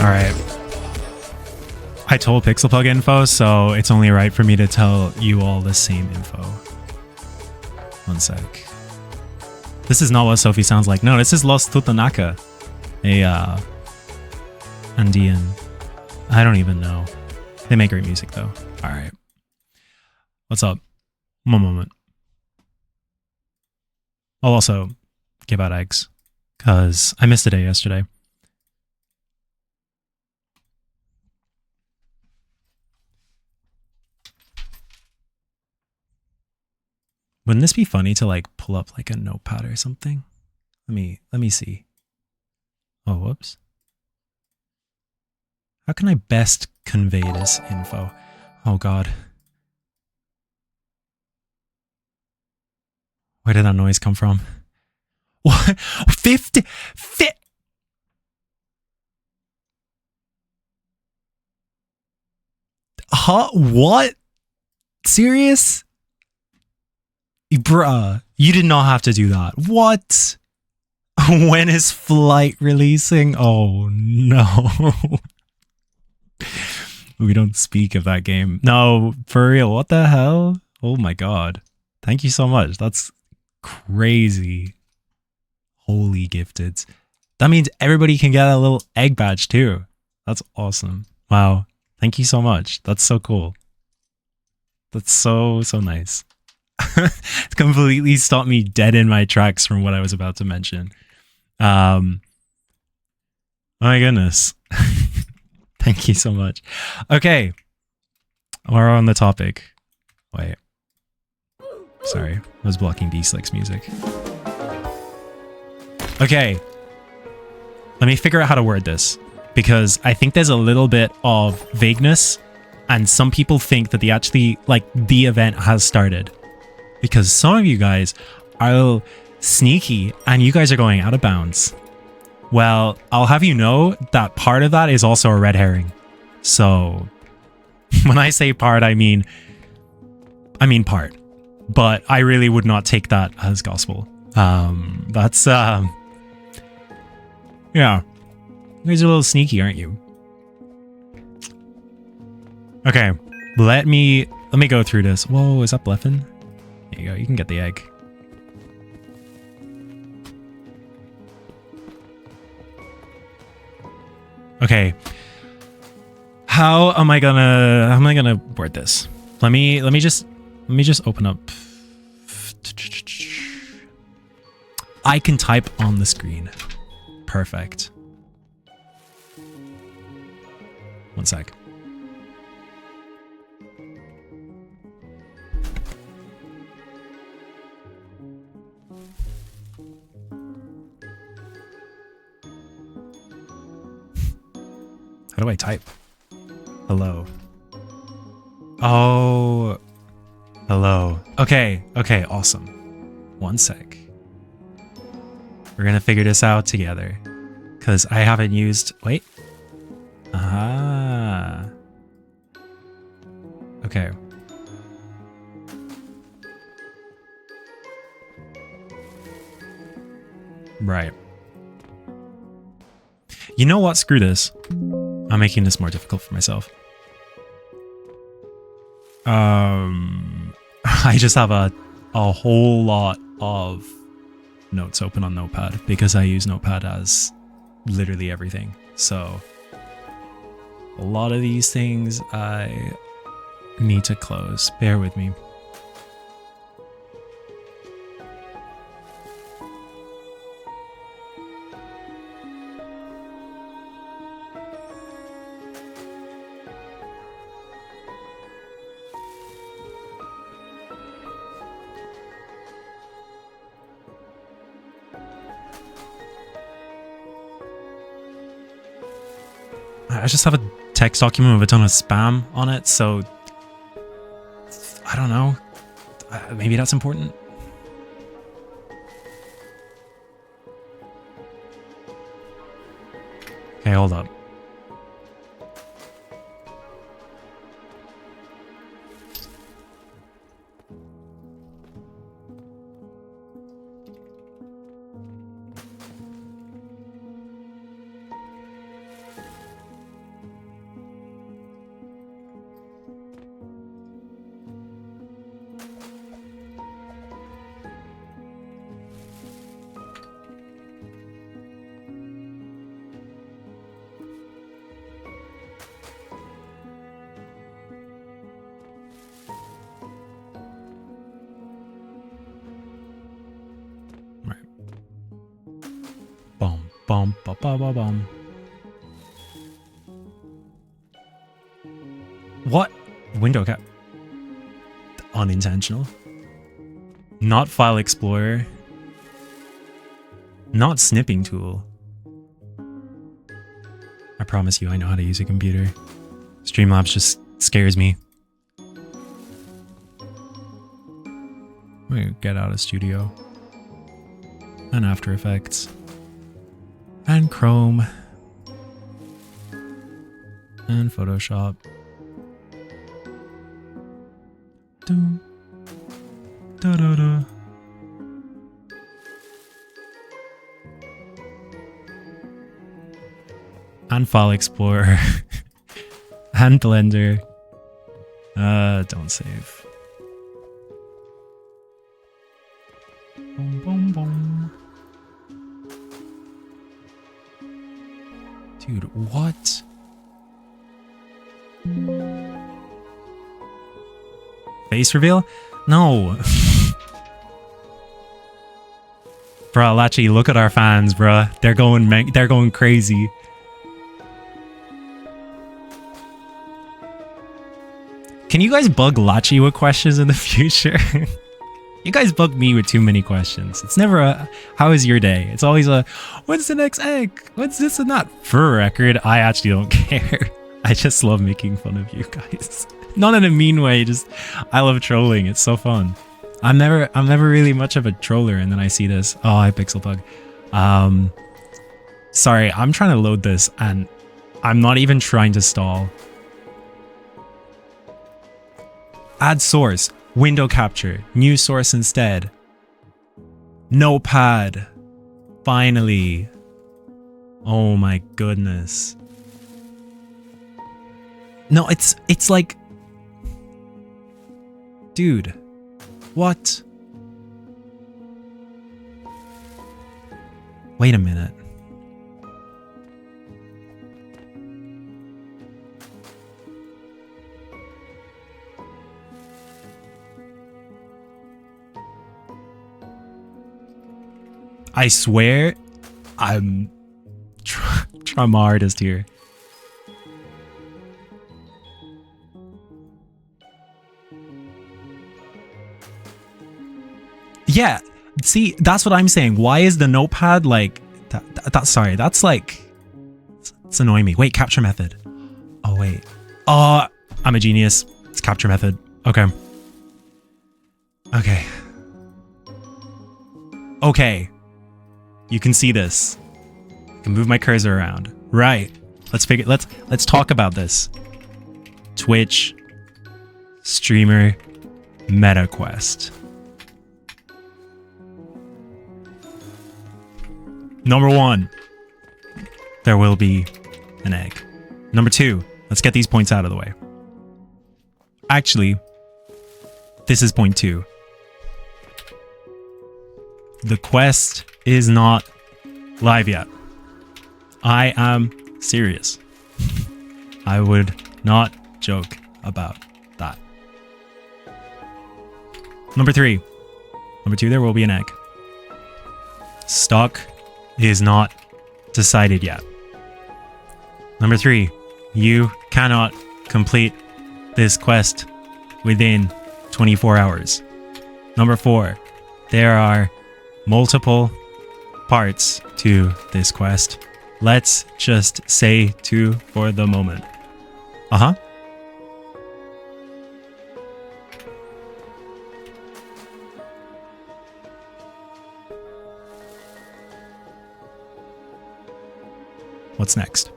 All right. I told PixelPug info, so it's only right for me to tell you all the same info. One sec. This is not what Sophie sounds like. No, this is Los Tutanaka. A Andean. I don't even know. They make great music though. All right. What's up? One moment. I'll also give out eggs because I missed a day yesterday. Wouldn't this be funny to like pull up like a notepad or something? Let me see. Oh, whoops. How can I best convey this info? Oh God. Where did that noise come from? What? 50? Huh? What? Serious? Bruh, you did not have to do that. What? When is Flight releasing? Oh no. We don't speak of that game. No, for real, what the hell? Oh my God. Thank you so much. That's crazy. Holy gifted. That means everybody can get a little egg badge too. That's awesome. Wow. Thank you so much. That's so cool. That's so nice. It completely stopped me dead in my tracks from what I was about to mention. My goodness. Thank you so much. Okay. We're on the topic. Wait. Sorry. I was blocking D-Slick's music. Okay. Let me figure out how to word this, because I think there's a little bit of vagueness and some people think that the event has started. Because some of you guys are a little sneaky and you guys are going out of bounds. Well, I'll have you know that part of that is also a red herring. So when I say part, I mean part. But I really would not take that as gospel. That's yeah. You guys are a little sneaky, aren't you? Okay, let me go through this. Whoa, is that Bleffin? There you go, you can get the egg. Okay. How am I gonna word this? Let me just open up. I can type on the screen. Perfect. One sec. How do I type? Hello. Oh. Hello. Okay. Okay, awesome. One sec. We're gonna figure this out together. Because I haven't used... Wait. Ah. Okay. Right. You know what? Screw this. I'm making this more difficult for myself. I just have a whole lot of notes open on Notepad because I use Notepad as literally everything. So a lot of these things I need to close. Bear with me. I just have a text document with a ton of spam on it, so I don't know. Maybe that's important. Okay, hold up. Bum, ba, ba, ba, bum. What? Window cap. Unintentional. Not file explorer. Not snipping tool. I promise you I know how to use a computer. Streamlabs just scares me. We get out of Studio. And After Effects. And Chrome. And Photoshop. Dun, da, da, da. And File Explorer. And Blender. Don't save. Boom, boom, boom. Dude, what? Face reveal? No. Bruh, Lachi, look at our fans, bruh. They're going crazy. Can you guys bug Lachi with questions in the future? You guys bug me with too many questions. It's never a, how is your day? It's always a, when's the next egg? What's this and that? For a record, I actually don't care. I just love making fun of you guys. Not in a mean way, just, I love trolling. It's so fun. I'm never really much of a troller, and then I see this. Oh, hi, PixelPug. Sorry, I'm trying to load this, and I'm not even trying to stall. Add source, window capture, new source instead. Notepad. Finally. Oh my goodness. No, it's like, dude, what? Wait a minute. I swear, I'm trauma artist here. Yeah, see, that's what I'm saying. Why is the notepad like that? Sorry, that's like, it's annoying me. Wait, capture method. Oh wait. Oh, I'm a genius. It's capture method. Okay. Okay. Okay. You can see this. I can move my cursor around. Right. Let's talk about this. Twitch Streamer Metaquest. Number 1, there will be an egg. Number 2, let's get these points out of the way. Actually, this is point 2. The quest is not live yet. I am serious. I would not joke about that. Number 3. Number 2, there will be an egg. Stock is not decided yet. Number 3, you cannot complete this quest within 24 hours. Number 4, there are multiple parts to this quest. Let's just say 2 for the moment. Uh-huh. What's next?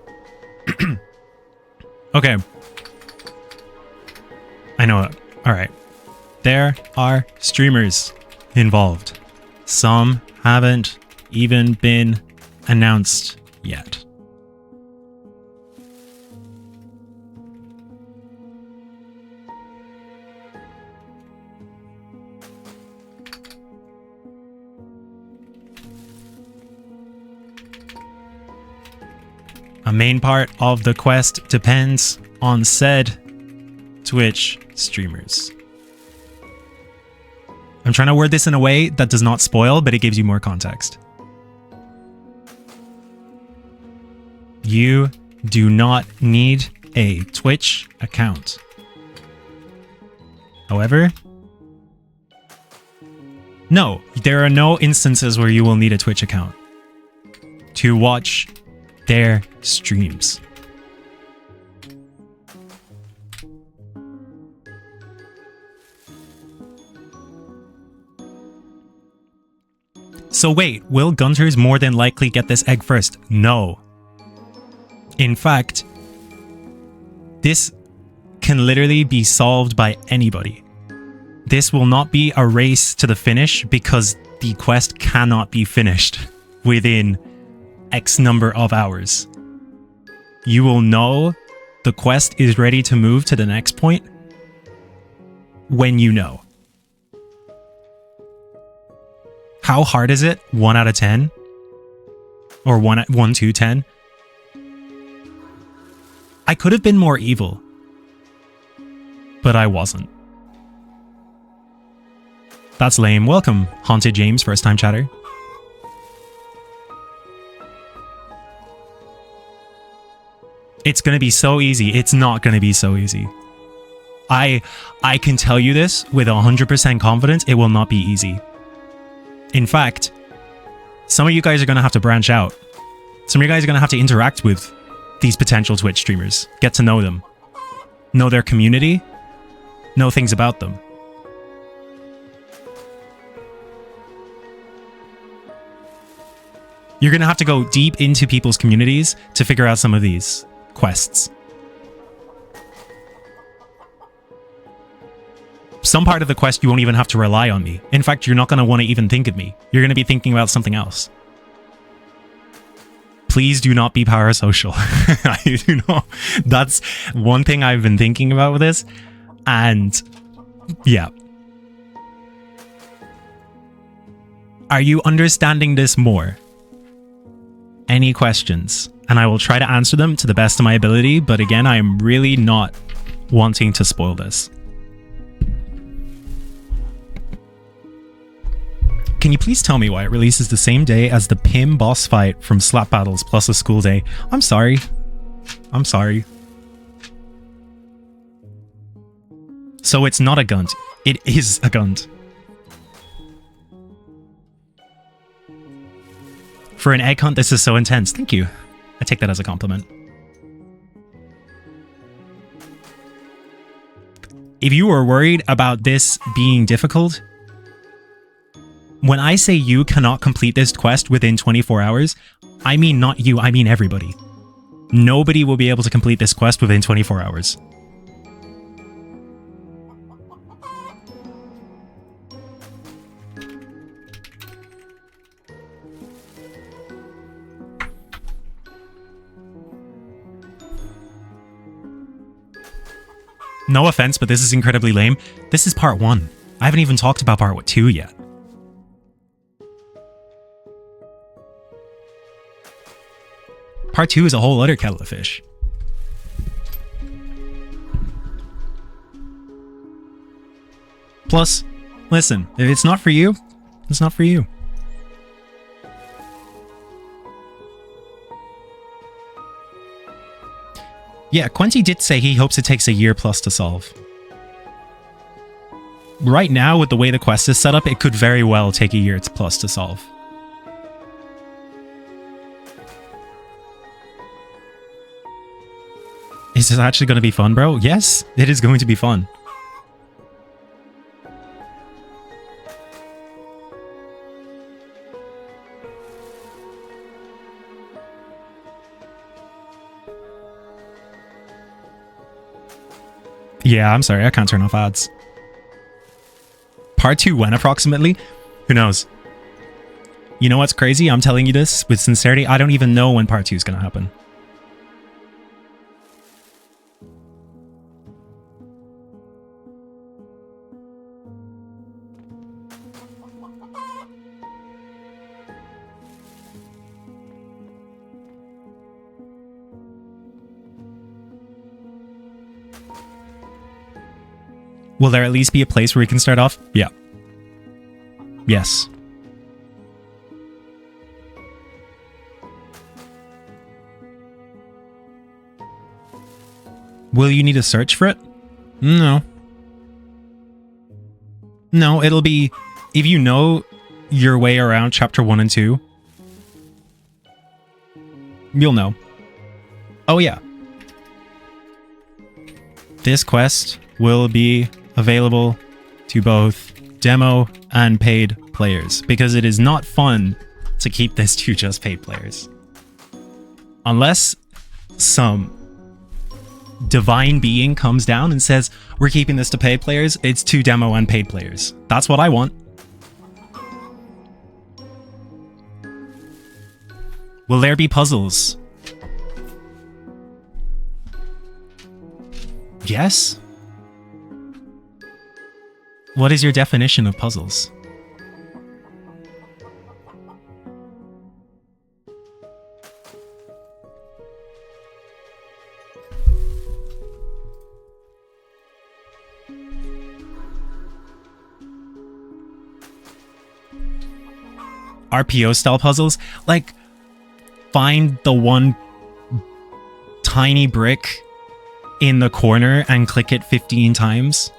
Okay. I know it. All right. There are streamers involved. Some haven't even been announced yet. A main part of the quest depends on said Twitch streamers. I'm trying to word this in a way that does not spoil, but it gives you more context. You do not need a Twitch account. However, no, there are no instances where you will need a Twitch account to watch their streams. So wait, will Gunters more than likely get this egg first? No. In fact, this can literally be solved by anybody. This will not be a race to the finish because the quest cannot be finished within X number of hours. You will know the quest is ready to move to the next point when you know. How hard is it? 1 out of 10? Or 1 to 10? I could have been more evil, but I wasn't. That's lame. Welcome, Haunted James, first time chatter. It's gonna be so easy. It's not gonna be so easy. I can tell you this with 100% confidence, it will not be easy. In fact, some of you guys are gonna have to branch out. Some of you guys are gonna have to interact with these potential Twitch streamers. Get to know them. Know their community. Know things about them. You're going to have to go deep into people's communities to figure out some of these quests. Some part of the quest you won't even have to rely on me. In fact, you're not going to want to even think of me. You're going to be thinking about something else. Please do not be parasocial. I do not. That's one thing I've been thinking about with this. And yeah. Are you understanding this more? Any questions? And I will try to answer them to the best of my ability. But again, I am really not wanting to spoil this. Can you please tell me why it releases the same day as the Pim boss fight from Slap Battles plus a school day? I'm sorry. I'm sorry. So it's not a gunt. It is a gunt. For an egg hunt, this is so intense. Thank you. I take that as a compliment. If you were worried about this being difficult, when I say you cannot complete this quest within 24 hours, I mean not you, I mean everybody. Nobody will be able to complete this quest within 24 hours. No offense, but this is incredibly lame. This is part 1. I haven't even talked about part 2 yet. Part 2 is a whole other kettle of fish. Plus, listen, if it's not for you, it's not for you. Yeah, Quenty did say he hopes it takes a year plus to solve. Right now, with the way the quest is set up, it could very well take a year plus to solve. Is this actually going to be fun, bro? Yes, it is going to be fun. Yeah, I'm sorry, I can't turn off ads. Part 2 when approximately? Who knows? You know what's crazy? I'm telling you this with sincerity. I don't even know when part 2 is going to happen. Will there at least be a place where we can start off? Yeah. Yes. Will you need to search for it? No. No, it'll be... If you know your way around chapter 1 and 2, you'll know. Oh yeah. This quest will be available to both demo and paid players, because it is not fun to keep this to just paid players. Unless some divine being comes down and says, we're keeping this to paid players, it's to demo and paid players. That's what I want. Will there be puzzles? Yes. What is your definition of puzzles? RPO style puzzles? Like, find the one tiny brick in the corner and click it 15 times?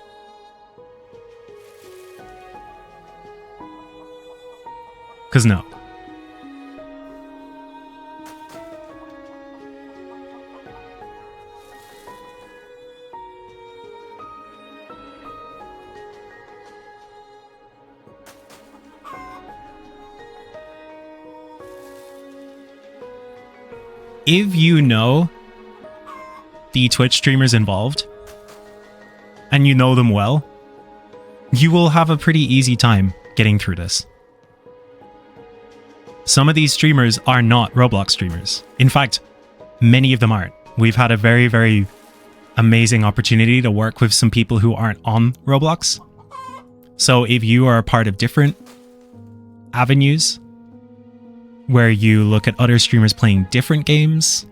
Because no. If you know the Twitch streamers involved, and you know them well, you will have a pretty easy time getting through this. Some of these streamers are not Roblox streamers. In fact, many of them aren't. We've had a very, very amazing opportunity to work with some people who aren't on Roblox. So if you are a part of different avenues, where you look at other streamers playing different games,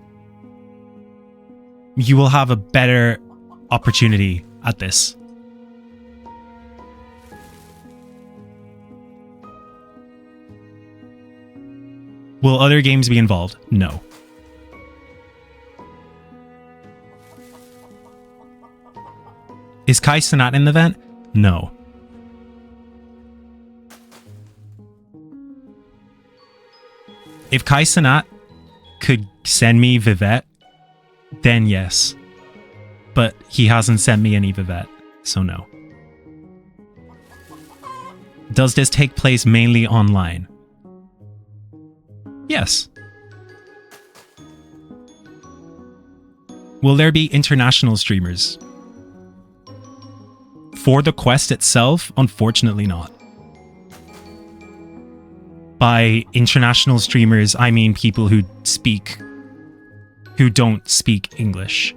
you will have a better opportunity at this. Will other games be involved? No. Is Kai Cenat in the event? No. If Kai Cenat could send me Vivette, then yes. But he hasn't sent me any Vivette, so no. Does this take place mainly online? Yes. Will there be international streamers? For the quest itself, unfortunately not. By international streamers, I mean people who don't speak English.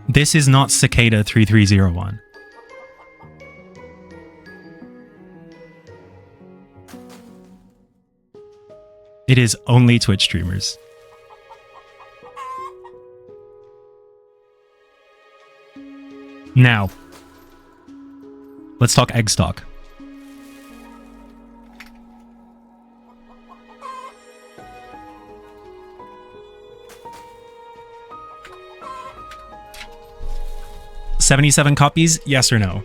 This is not Cicada 3301. It is only Twitch streamers. Now, let's talk egg stock. $77 copies, yes or no?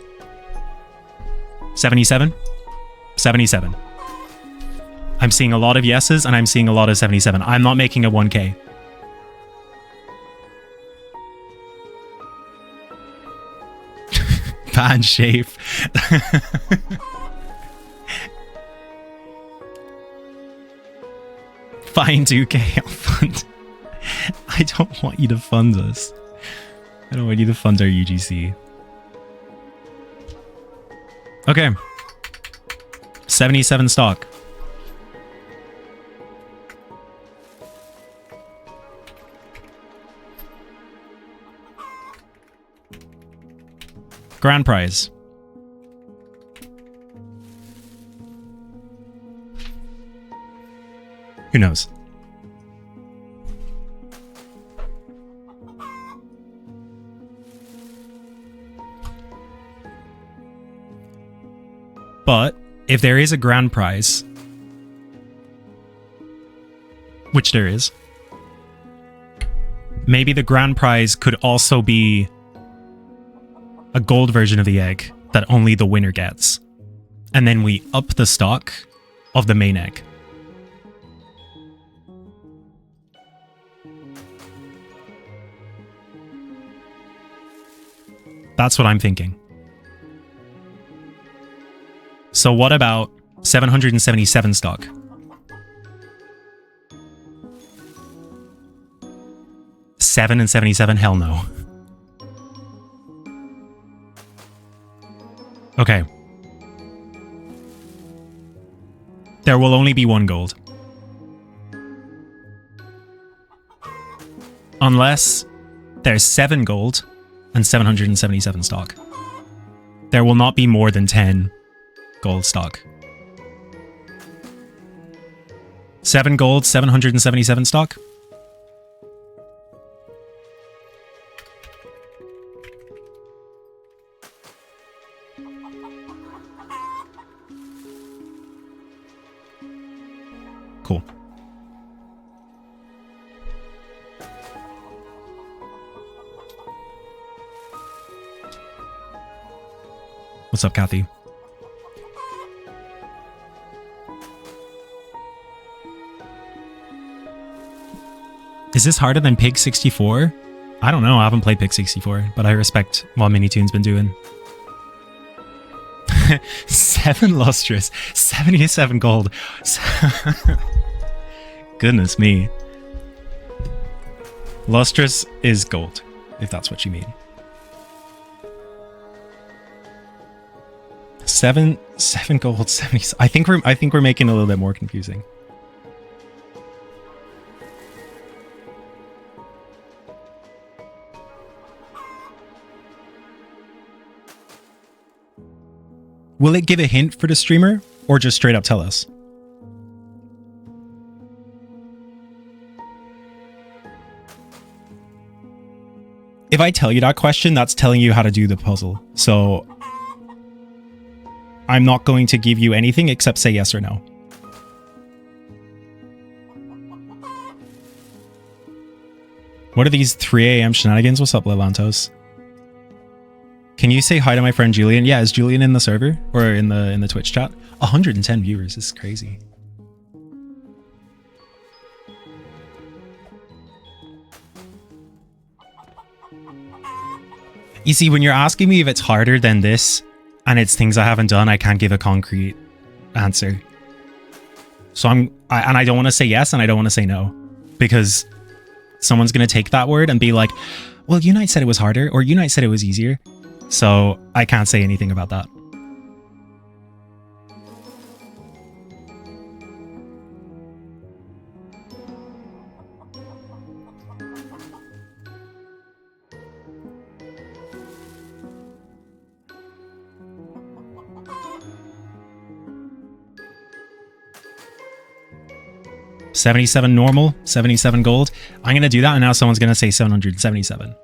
77? 77. I'm seeing a lot of yeses and I'm seeing a lot of 77. I'm not making a 1K. Ban shave. Fine 2K, I'll fund. I don't want you to fund us. I don't want you to fund our UGC. Okay. 77 stock. Grand prize. Who knows? But if there is a grand prize, which there is, maybe the grand prize could also be a gold version of the egg that only the winner gets. And then we up the stock of the main egg. That's what I'm thinking. So what about 777 stock? $7 and 77? Hell no. Okay. There will only be one gold. Unless there's 7 gold and 777 stock. There will not be more than 10 gold stock. 7 gold, 777 stock. Cool. What's up, Kathy? Is this harder than Pig 64? I don't know. I haven't played Pig 64, but I respect what Minitoon's been doing. 7 lustrous, 77 gold. Goodness me. Lustrous is gold, if that's what you mean. 7 gold, 70. I think we're making it a little bit more confusing. Will it give a hint for the streamer or just straight up tell us? If I tell you that question, that's telling you how to do the puzzle. So I'm not going to give you anything except say yes or no. What are these 3 a.m. shenanigans? What's up, Lelantos? Can you say hi to my friend Julian? Yeah, is Julian in the server or in the Twitch chat? 110 viewers. This is crazy. You see, when you're asking me if it's harder than this and it's things I haven't done, I can't give a concrete answer. So I don't want to say yes and I don't want to say no, because someone's going to take that word and be like, well, Younite said it was harder, or Younite said it was easier. So I can't say anything about that. $77 normal, 77 gold. I'm going to do that, and now someone's going to say 777.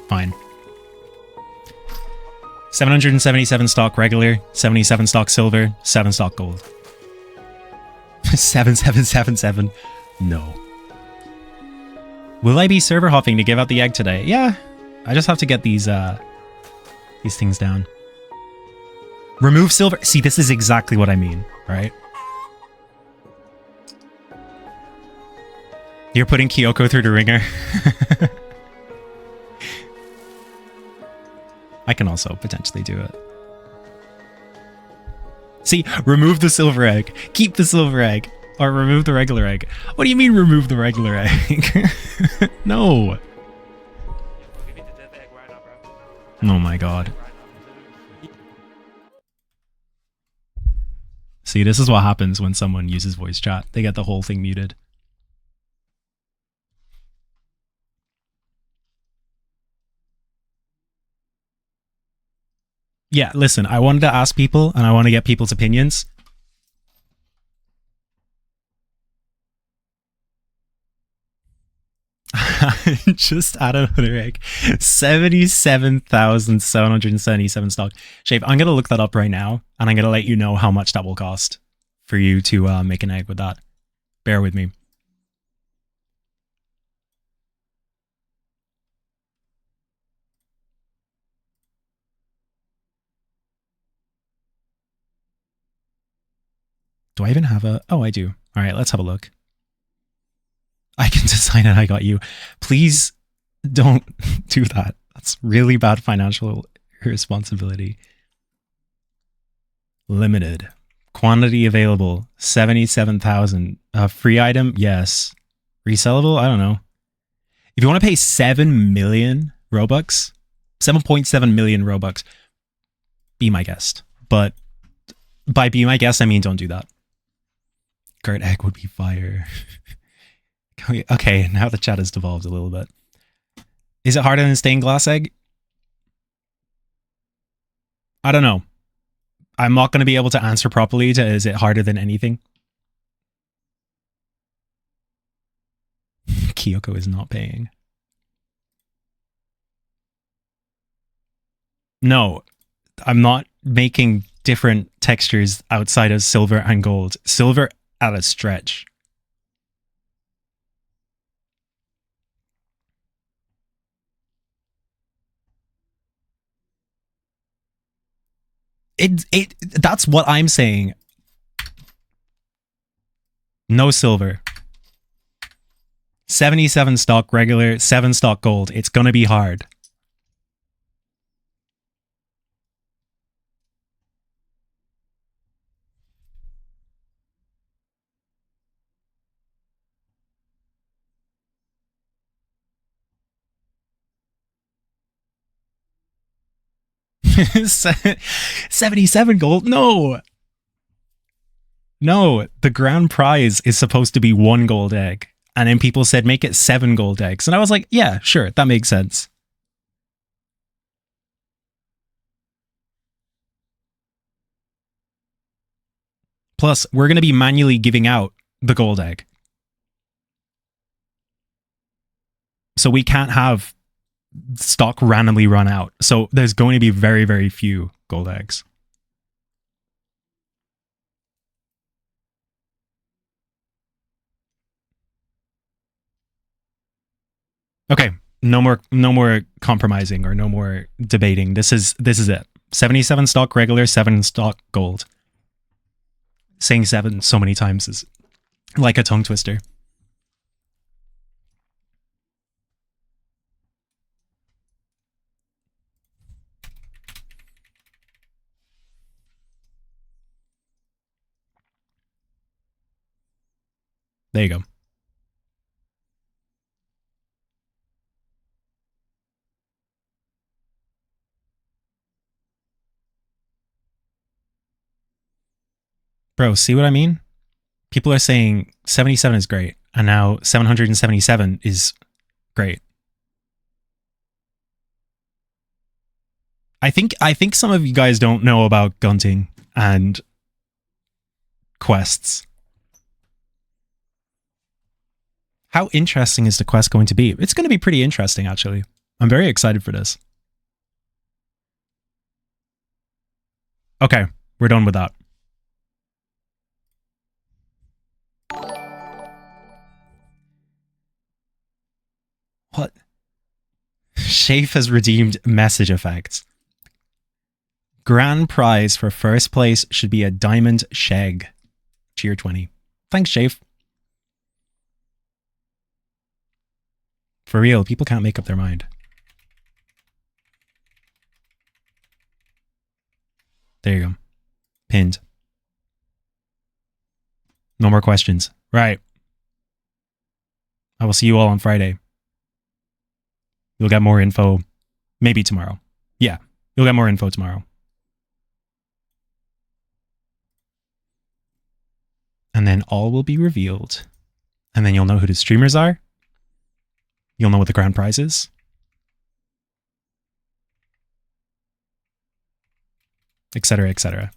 Fine. 777 stock regular, 77 stock silver, 7 stock gold. 7777. No. Will I be server hopping to give out the egg today? Yeah. I just have to get these things down. Remove silver. See, this is exactly what I mean, right? You're putting Kyoko through the ringer. I can also potentially do it. See, remove the silver egg. Keep the silver egg. Or remove the regular egg. What do you mean remove the regular egg? No. Oh my god. See, this is what happens when someone uses voice chat. They get the whole thing muted. Yeah, listen, I wanted to ask people and I want to get people's opinions. Just add another egg. 77,777 stock. Shape, I'm going to look that up right now, and I'm going to let you know how much that will cost for you to make an egg with that. Bear with me. Do I even have a... Oh, I do. All right, let's have a look. I can design it. I got you. Please don't do that. That's really bad financial responsibility. Limited. Quantity available. 77,000. Free item? Yes. Resellable? I don't know. If you want to pay 7 million Robux, 7.7 million Robux, be my guest. But by be my guest, I mean don't do that. Gert egg would be fire. Okay, now the chat has devolved a little bit. Is it harder than stained glass egg? I don't know. I'm not going to be able to answer properly to is it harder than anything. Kyoko is not paying. No, I'm not making different textures outside of silver and gold. Silver at a stretch. That's what I'm saying. No silver. 77 stock regular, 7 stock gold. It's gonna be hard. $77 gold? No. No, the grand prize is supposed to be 1 gold egg. And then people said, make it 7 gold eggs. And I was like, yeah, sure, that makes sense. Plus, we're going to be manually giving out the gold egg. So we can't have stock randomly run out. So there's going to be very, very few gold eggs. Okay, no more compromising or no more debating. This is it. 77 stock regular, 7 stock gold. Saying 7 so many times is like a tongue twister. There you go. Bro, see what I mean? People are saying 77 is great, and now 777 is great. I think some of you guys don't know about gunting and quests. How interesting is the quest going to be? It's going to be pretty interesting, actually. I'm very excited for this. Okay, we're done with that. What? Shafe has redeemed message effects. Grand prize for first place should be a diamond sheg. Cheer 20. Thanks, Shafe. For real, people can't make up their mind. There you go. Pinned. No more questions. Right. I will see you all on Friday. You'll get more info maybe tomorrow. Yeah, you'll get more info tomorrow. And then all will be revealed. And then you'll know who the streamers are. You'll know what the grand prize is. Etc., etc.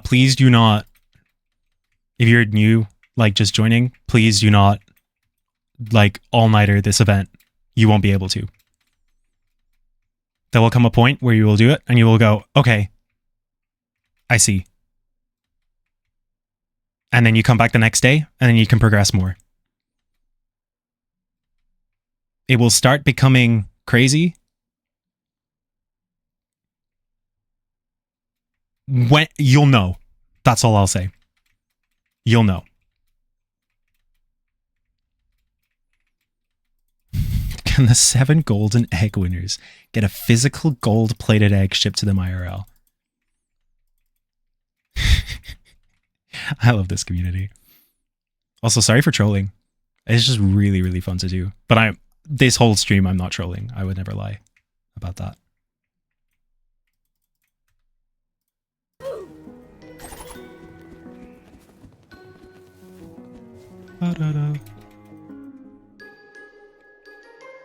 Please do not, if you're new, like just joining, please do not like all-nighter this event, you won't be able to. There will come a point where you will do it and you will go, okay, I see. And then you come back the next day and then you can progress more. It will start becoming crazy when you'll know. That's all I'll say. You'll know. Can the 7 golden egg winners get a physical gold-plated egg shipped to them IRL? I love this community. Also, sorry for trolling. It's just really, really fun to do. But this whole stream, I'm not trolling. I would never lie about that.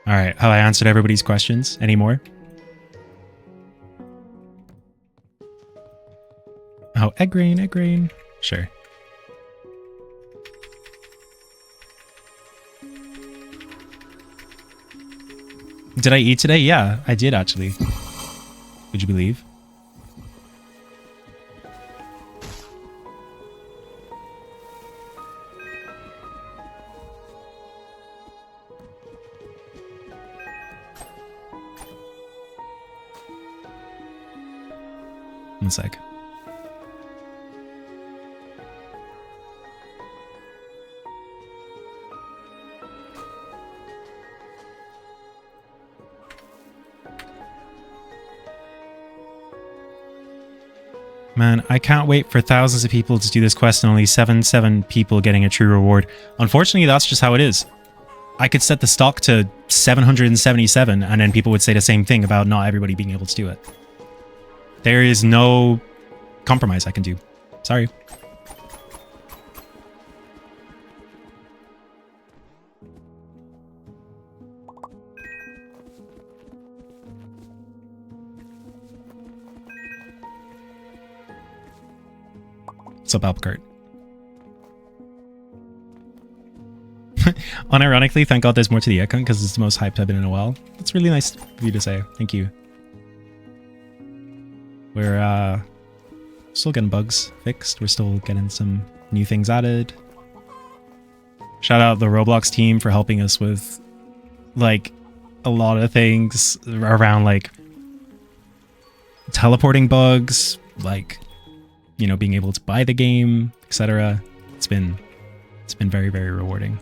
All right, have I answered everybody's questions? Any more? Oh, egg grain, egg grain. Sure. Did I eat today? Yeah, I did actually. Would you believe? One sec. Man, I can't wait for thousands of people to do this quest and only 7 people getting a true reward. Unfortunately, that's just how it is. I could set the stock to 777 and then people would say the same thing about not everybody being able to do it. There is no compromise I can do. Sorry. What's up, Albuquerque? Unironically, thank God there's more to the account because it's the most hyped I've been in a while. That's really nice of you to say. Thank you. We're still getting bugs fixed. We're still getting some new things added. Shout out the Roblox team for helping us with like a lot of things around like teleporting bugs, like, you know, being able to buy the game, etc. It's been very, very rewarding.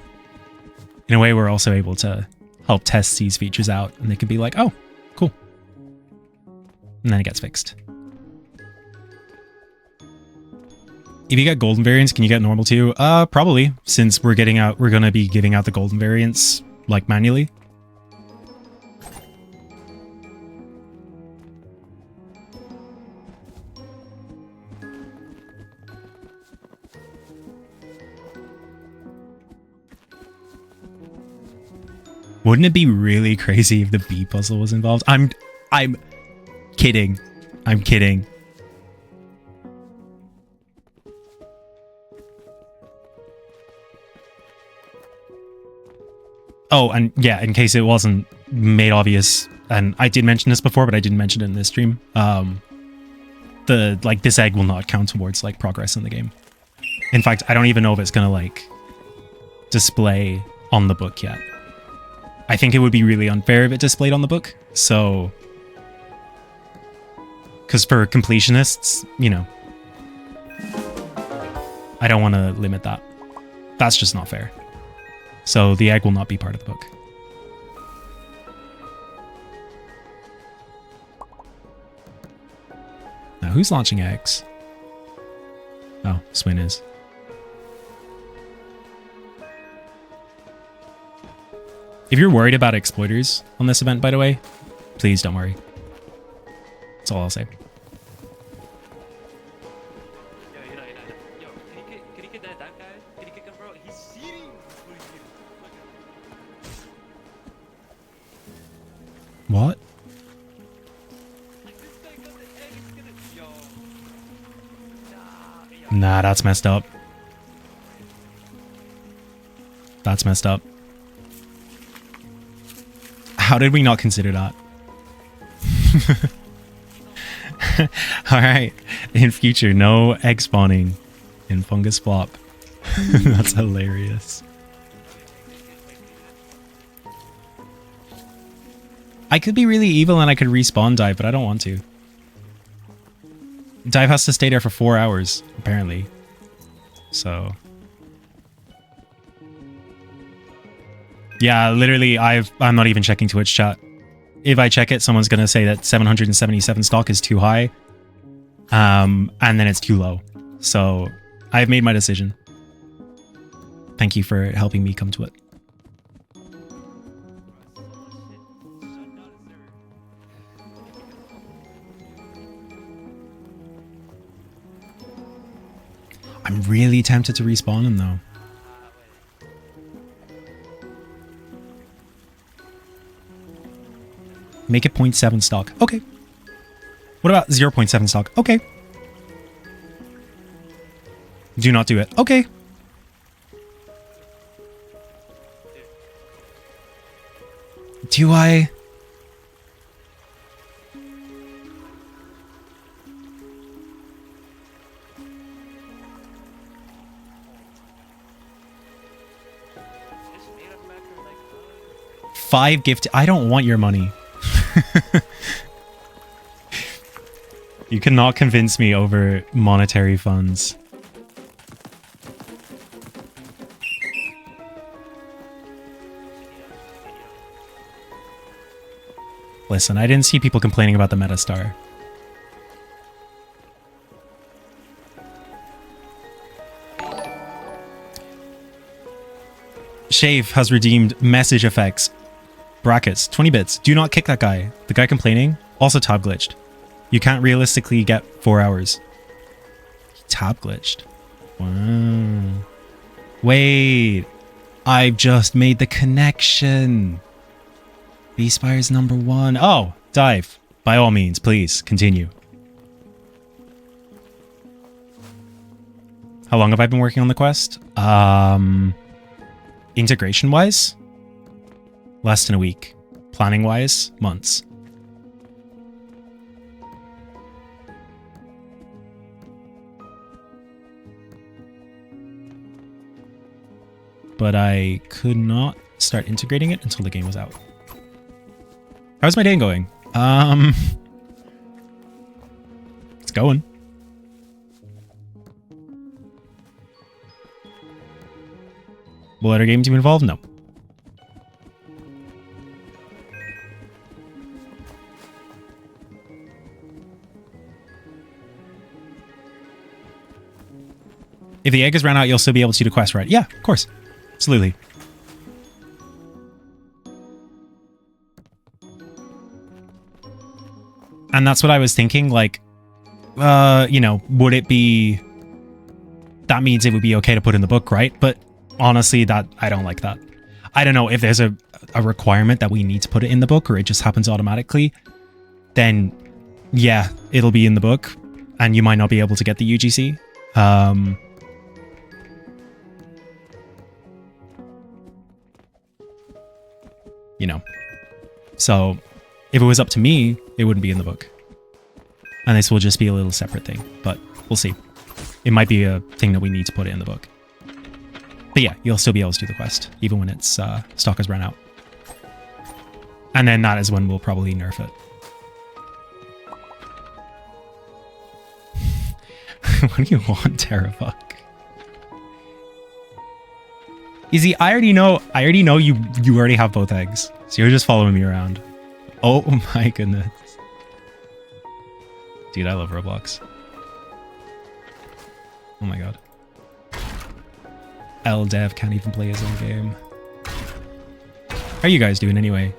In a way, we're also able to help test these features out and they could be like, oh, cool. And then it gets fixed. If you get golden variants, can you get normal too? Probably, since we're gonna be giving out the golden variants like manually. Wouldn't it be really crazy if the bee puzzle was involved? I'm kidding. I'm kidding. Oh, and yeah, in case it wasn't made obvious, and I did mention this before, but I didn't mention it in this stream. This egg will not count towards like progress in the game. In fact, I don't even know if it's gonna like display on the book yet. I think it would be really unfair if it displayed on the book. So, because for completionists, you know, I don't want to limit that. That's just not fair. So the egg will not be part of the book. Now, who's launching eggs? Oh, Swin is. If you're worried about exploiters on this event, by the way, please don't worry. That's all I'll say. What? Nah, that's messed up. That's messed up. How did we not consider that? All right. In future, no egg spawning in fungus flop. That's hilarious. I could be really evil and I could respawn dive, but I don't want to. Dive has to stay there for 4 hours, apparently. So... yeah, literally, I'm not even checking Twitch chat. If I check it, someone's going to say that 777 stock is too high. And then it's too low. So I've made my decision. Thank you for helping me come to it. I'm really tempted to respawn him though. Make it 0.7 stock. Okay. What about 0.7 stock? Okay. Do not do it. Okay. Do I? $5 gift. I don't want your money. You cannot convince me over monetary funds. Listen, I didn't see people complaining about the Metastar. Shave has redeemed message effects. Brackets, 20 bits. Do not kick that guy. The guy complaining, also tab glitched. You can't realistically get 4 hours. He tab glitched. Wow. Wait. I've just made the connection. B-Spire's #1. Oh, dive. By all means, please, continue. How long have I been working on the quest? Integration-wise? Less than a week. Planning-wise, months. But I could not start integrating it until the game was out. How's my day going? It's going. Will other game team involved? No. If the egg is ran out, you'll still be able to do the quest, right? Yeah, of course. Absolutely. And that's what I was thinking, like, you know, would it be... That means it would be okay to put in the book, right? But honestly, that I don't like that. I don't know if there's a requirement that we need to put it in the book or it just happens automatically. Then, yeah, it'll be in the book and you might not be able to get the UGC. You know, so if it was up to me, it wouldn't be in the book. And this will just be a little separate thing, but we'll see. It might be a thing that we need to put it in the book. But yeah, you'll still be able to do the quest, even when its stock has run out. And then that is when we'll probably nerf it. What do you want, Terrafuck? Easy, I already know you already have both eggs. So you're just following me around. Oh my goodness. Dude, I love Roblox. Oh my god. LDev can't even play his own game. How are you guys doing anyway?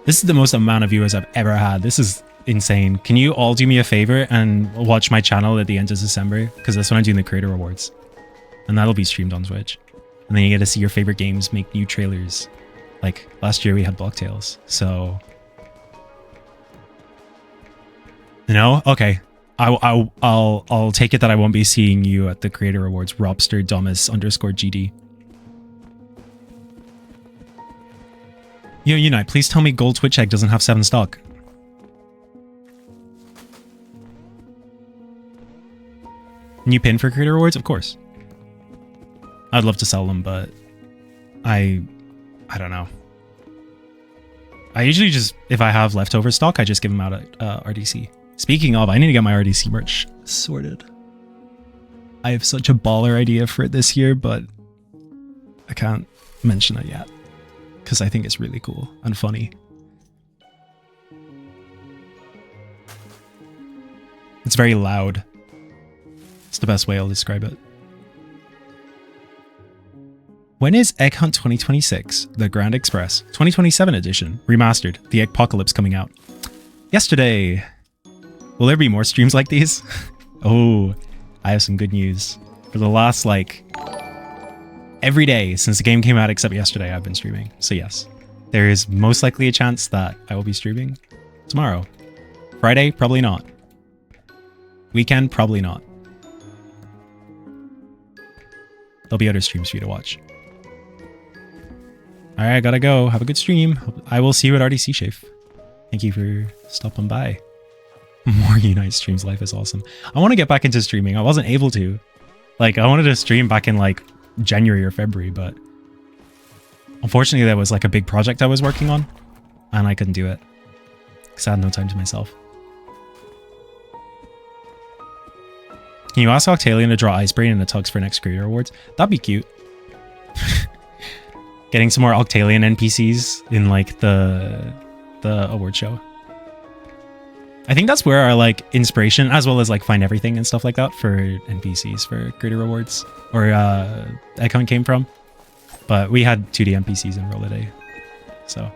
This is the most amount of viewers I've ever had. This is insane. Can you all do me a favor and watch my channel at the end of December? Because that's when I'm doing the creator awards. And that'll be streamed on Twitch. And then you get to see your favorite games make new trailers. Like last year we had Blocktails. So, you know, okay. I'll take it that I won't be seeing you at the creator awards. Robster Dumbus _GD. Yo, Younite, please tell me gold Twitch egg doesn't have 7 stock. New pin for creator rewards? Of course. I'd love to sell them, but I don't know. I usually just, if I have leftover stock, I just give them out at RDC. Speaking of, I need to get my RDC merch sorted. I have such a baller idea for it this year, but I can't mention it yet because I think it's really cool and funny. It's very loud. It's the best way I'll describe it. When is Egg Hunt 2026, the Grand Express 2027 edition, remastered, the Eggpocalypse coming out? Yesterday. Will there be more streams like these? Oh, I have some good news. For the last, like, every day since the game came out except yesterday, I've been streaming. So yes, there is most likely a chance that I will be streaming tomorrow. Friday, probably not. Weekend, probably not. There'll be other streams for you to watch. Alright, I gotta go. Have a good stream. I will see you at RDC, Shafe. Thank you for stopping by. More Younite streams. Life is awesome. I want to get back into streaming. I wasn't able to. Like, I wanted to stream back in, like, January or February, but unfortunately there was, like, a big project I was working on, and I couldn't do it because I had no time to myself. Can you ask Octalion to draw Icebrain in the Tugs for next creator awards? That'd be cute. Getting some more Octalion NPCs in, like, the award show. I think that's where our, like, inspiration, as well as, like, Find Everything and stuff like that for NPCs for creator awards, or Egg Hunt came from. But we had 2D NPCs in Roll a Day, so.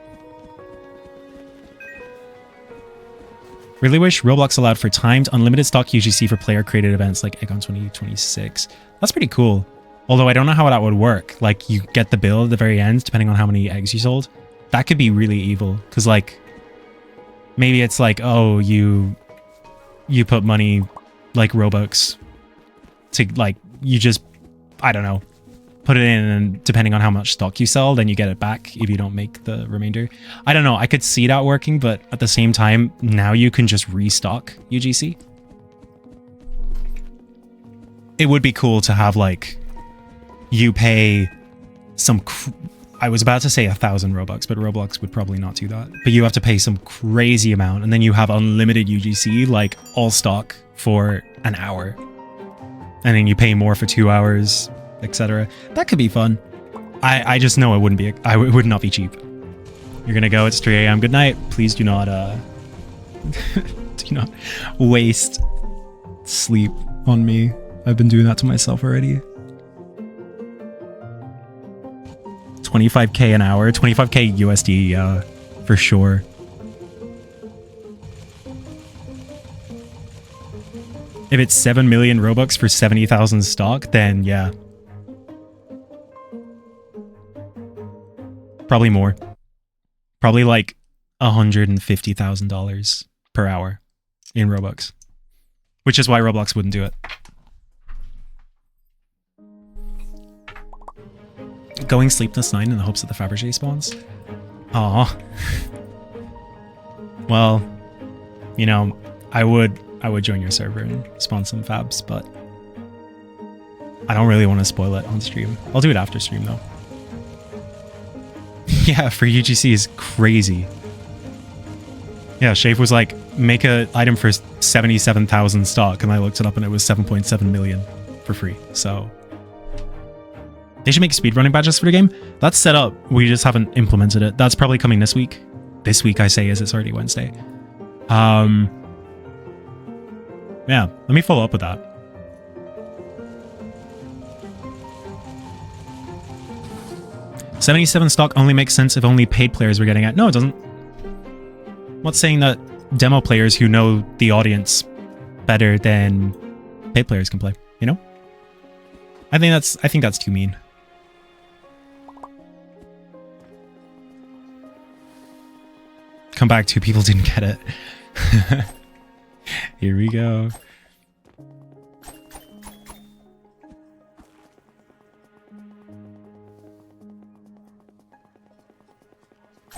Really wish Roblox allowed for timed, unlimited stock UGC for player-created events like Egg Hunt 2026. That's pretty cool. Although I don't know how that would work. Like, you get the bill at the very end, depending on how many eggs you sold. That could be really evil, because, like, maybe it's like, oh, you put money, like, Robux, to, like, you just, I don't know, put it in, and depending on how much stock you sell, then you get it back if you don't make the remainder. I don't know, I could see that working, but at the same time, now you can just restock UGC. It would be cool to have, like, you pay some, I was about to say 1,000 Robux, but Roblox would probably not do that. But you have to pay some crazy amount, and then you have unlimited UGC, like, all stock for an hour. And then you pay more for 2 hours, etc. That could be fun. I just know it wouldn't be, it would not be cheap. You're gonna go, it's 3 AM, good night. Please do not, do not waste sleep on me. I've been doing that to myself already. 25k an hour, 25k USD, yeah, for sure. If it's 7 million Robux for 70,000 stock, then yeah. Probably more. Probably like $150,000 per hour in Robux. Which is why Roblox wouldn't do it. Going sleepless night in the hopes that the Fabergé spawns? Aw. Well, you know, I would join your server and spawn some Fabs, but I don't really want to spoil it on stream. I'll do it after stream though. Yeah, for UGC is crazy. Yeah, Shafe was like, make an item for 77,000 stock, and I looked it up and it was 7.7 million for free, so... They should make speedrunning badges for the game. That's set up. We just haven't implemented it. That's probably coming this week. This week, I say, as it's already Wednesday. Yeah, let me follow up with that. $77 stock only makes sense if only paid players were getting it. No, it doesn't. I'm not saying that demo players who know the audience better than paid players can play, you know? I think that's too mean. Come back, 2 people didn't get it. Here we go.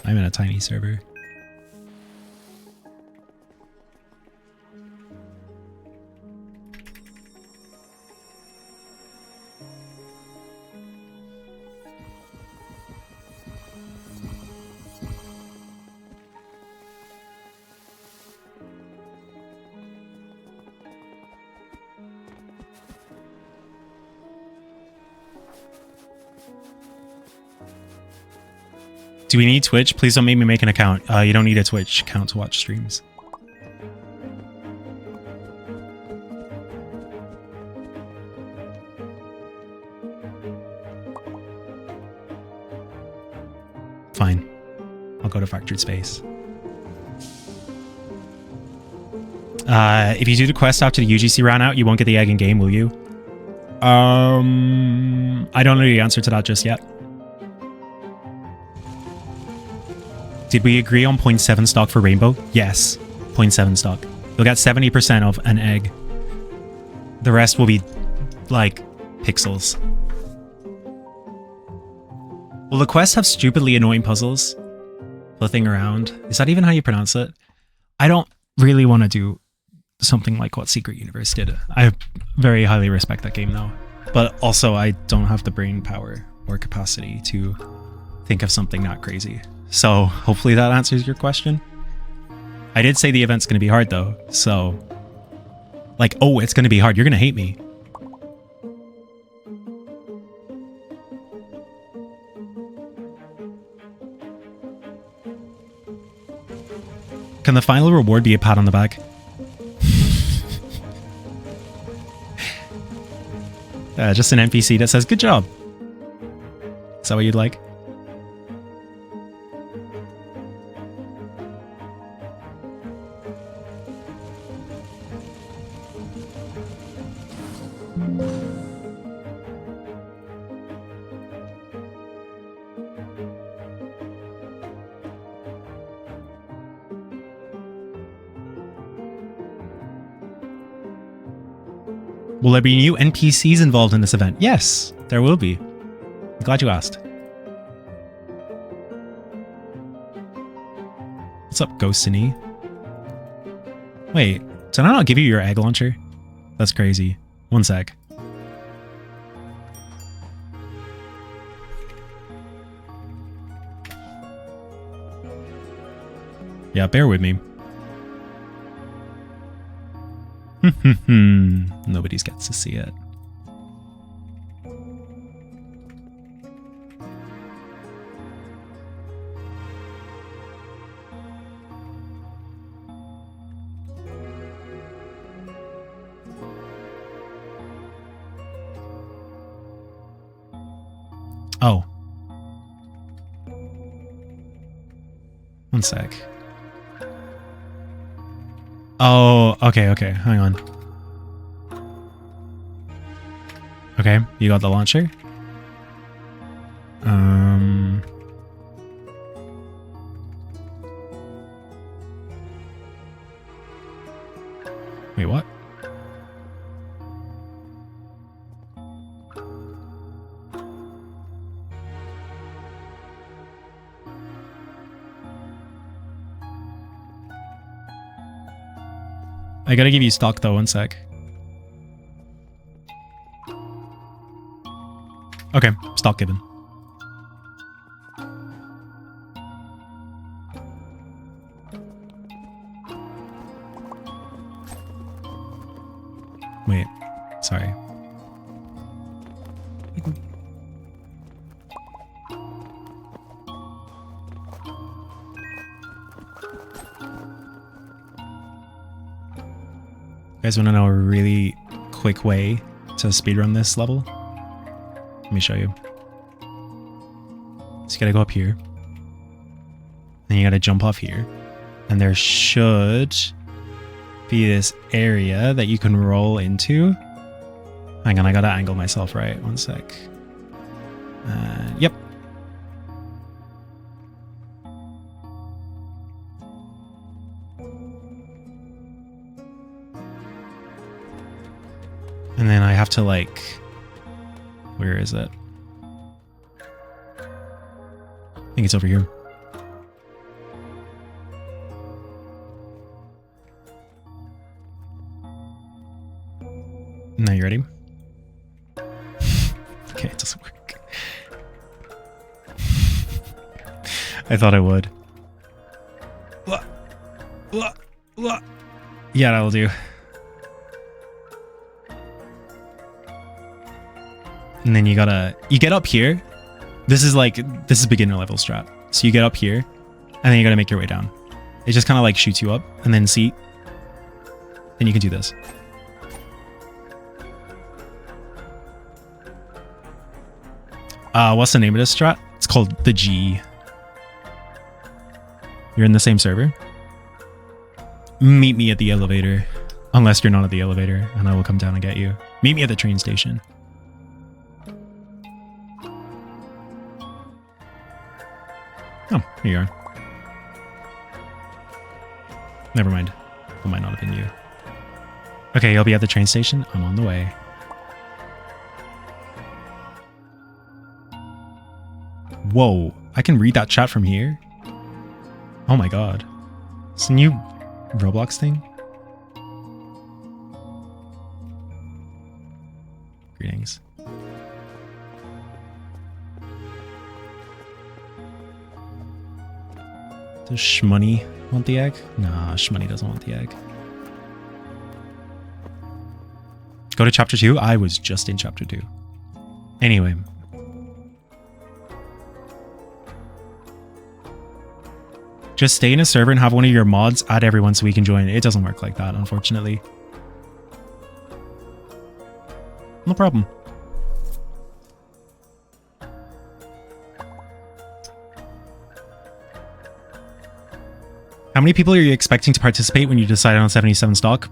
I'm in a tiny server. Do we need Twitch? Please don't make me make an account. You don't need a Twitch account to watch streams. Fine. I'll go to Factored Space. If you do the quest after the UGC ran out, you won't get the egg in game, will you? I don't know the answer to that just yet. Did we agree on 0.7 stock for Rainbow? Yes, 0.7 stock. You'll get 70% of an egg. The rest will be, like, pixels. Will the quests have stupidly annoying puzzles? Flipping around. Is that even how you pronounce it? I don't really want to do something like what Secret Universe did. I very highly respect that game, though. But also, I don't have the brain power or capacity to think of something that crazy. So hopefully that answers your question. I did say the event's going to be hard though. So like, oh, it's going to be hard. You're going to hate me. Can the final reward be a pat on the back? Just an NPC that says, good job. Is that what you'd like? Will there be new NPCs involved in this event? Yes, there will be. I'm glad you asked. What's up, Ghostiny? Wait, did I not give you your egg launcher? That's crazy. One sec. Yeah, bear with me. Nobody gets to see it. Oh. One sec. Oh, okay, hang on. Okay, you got the launcher. Wait, what? I gotta give you stock though, one sec. Okay, stock given. Wait, sorry. You guys want to know a really quick way to speedrun this level? Let me show you. So you gotta go up here. Then you gotta jump off here. And there should be this area that you can roll into. Hang on, I gotta angle myself right. One sec. Yep. And then I have to like... Where is it? I think it's over here. Now you ready? Okay, it doesn't work. I thought it would. Yeah, that'll do. And then you get up here. This is beginner level strat. So you get up here and then you gotta make your way down. It just kind of like shoots you up and then see. Then you can do this. What's the name of this strat? It's called the G. You're in the same server. Meet me at the elevator. Unless you're not at the elevator, and I will come down and get you. Meet me at the train station. Oh, here you are. Never mind. It might not have been you. Okay, you'll be at the train station. I'm on the way. Whoa, I can read that chat from here? Oh my god. It's a new Roblox thing? Greetings. Does Shmoney want the egg? Nah, Shmoney doesn't want the egg. Go to chapter 2? I was just in chapter 2. Anyway. Just stay in a server and have one of your mods add everyone so we can join. It doesn't work like that, unfortunately. No problem. How many people are you expecting to participate when you decide on 77 stock?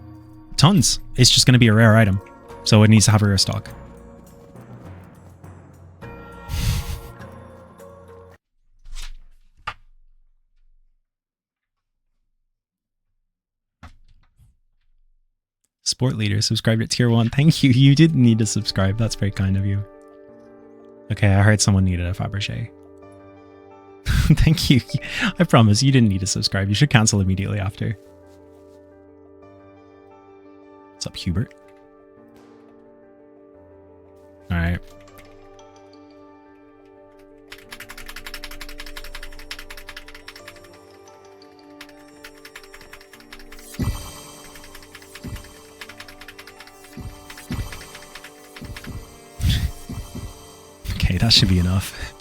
Tons. It's just going to be a rare item, so it needs to have a rare stock. Sport leader, subscribe at tier 1. Thank you. You didn't need to subscribe. That's very kind of you. Okay, I heard someone needed a Fabergé. Thank you. I promise you didn't need to subscribe. You should cancel immediately after. What's up, Hubert? All right. Okay, that should be enough.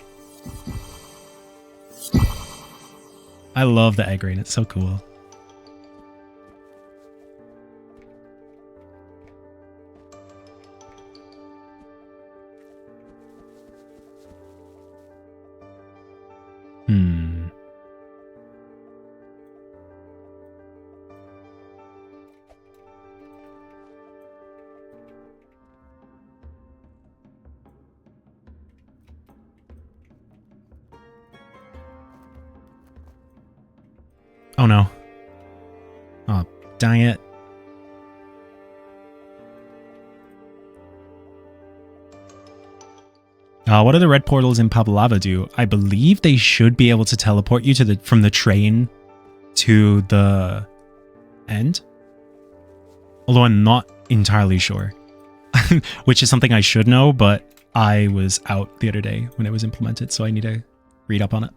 I love the egg rain. It's so cool. Oh no. Oh, dang it. What do the red portals in Pablava do? I believe they should be able to teleport you to from the train to the end. Although I'm not entirely sure. Which is something I should know, but I was out the other day when it was implemented, so I need to read up on it.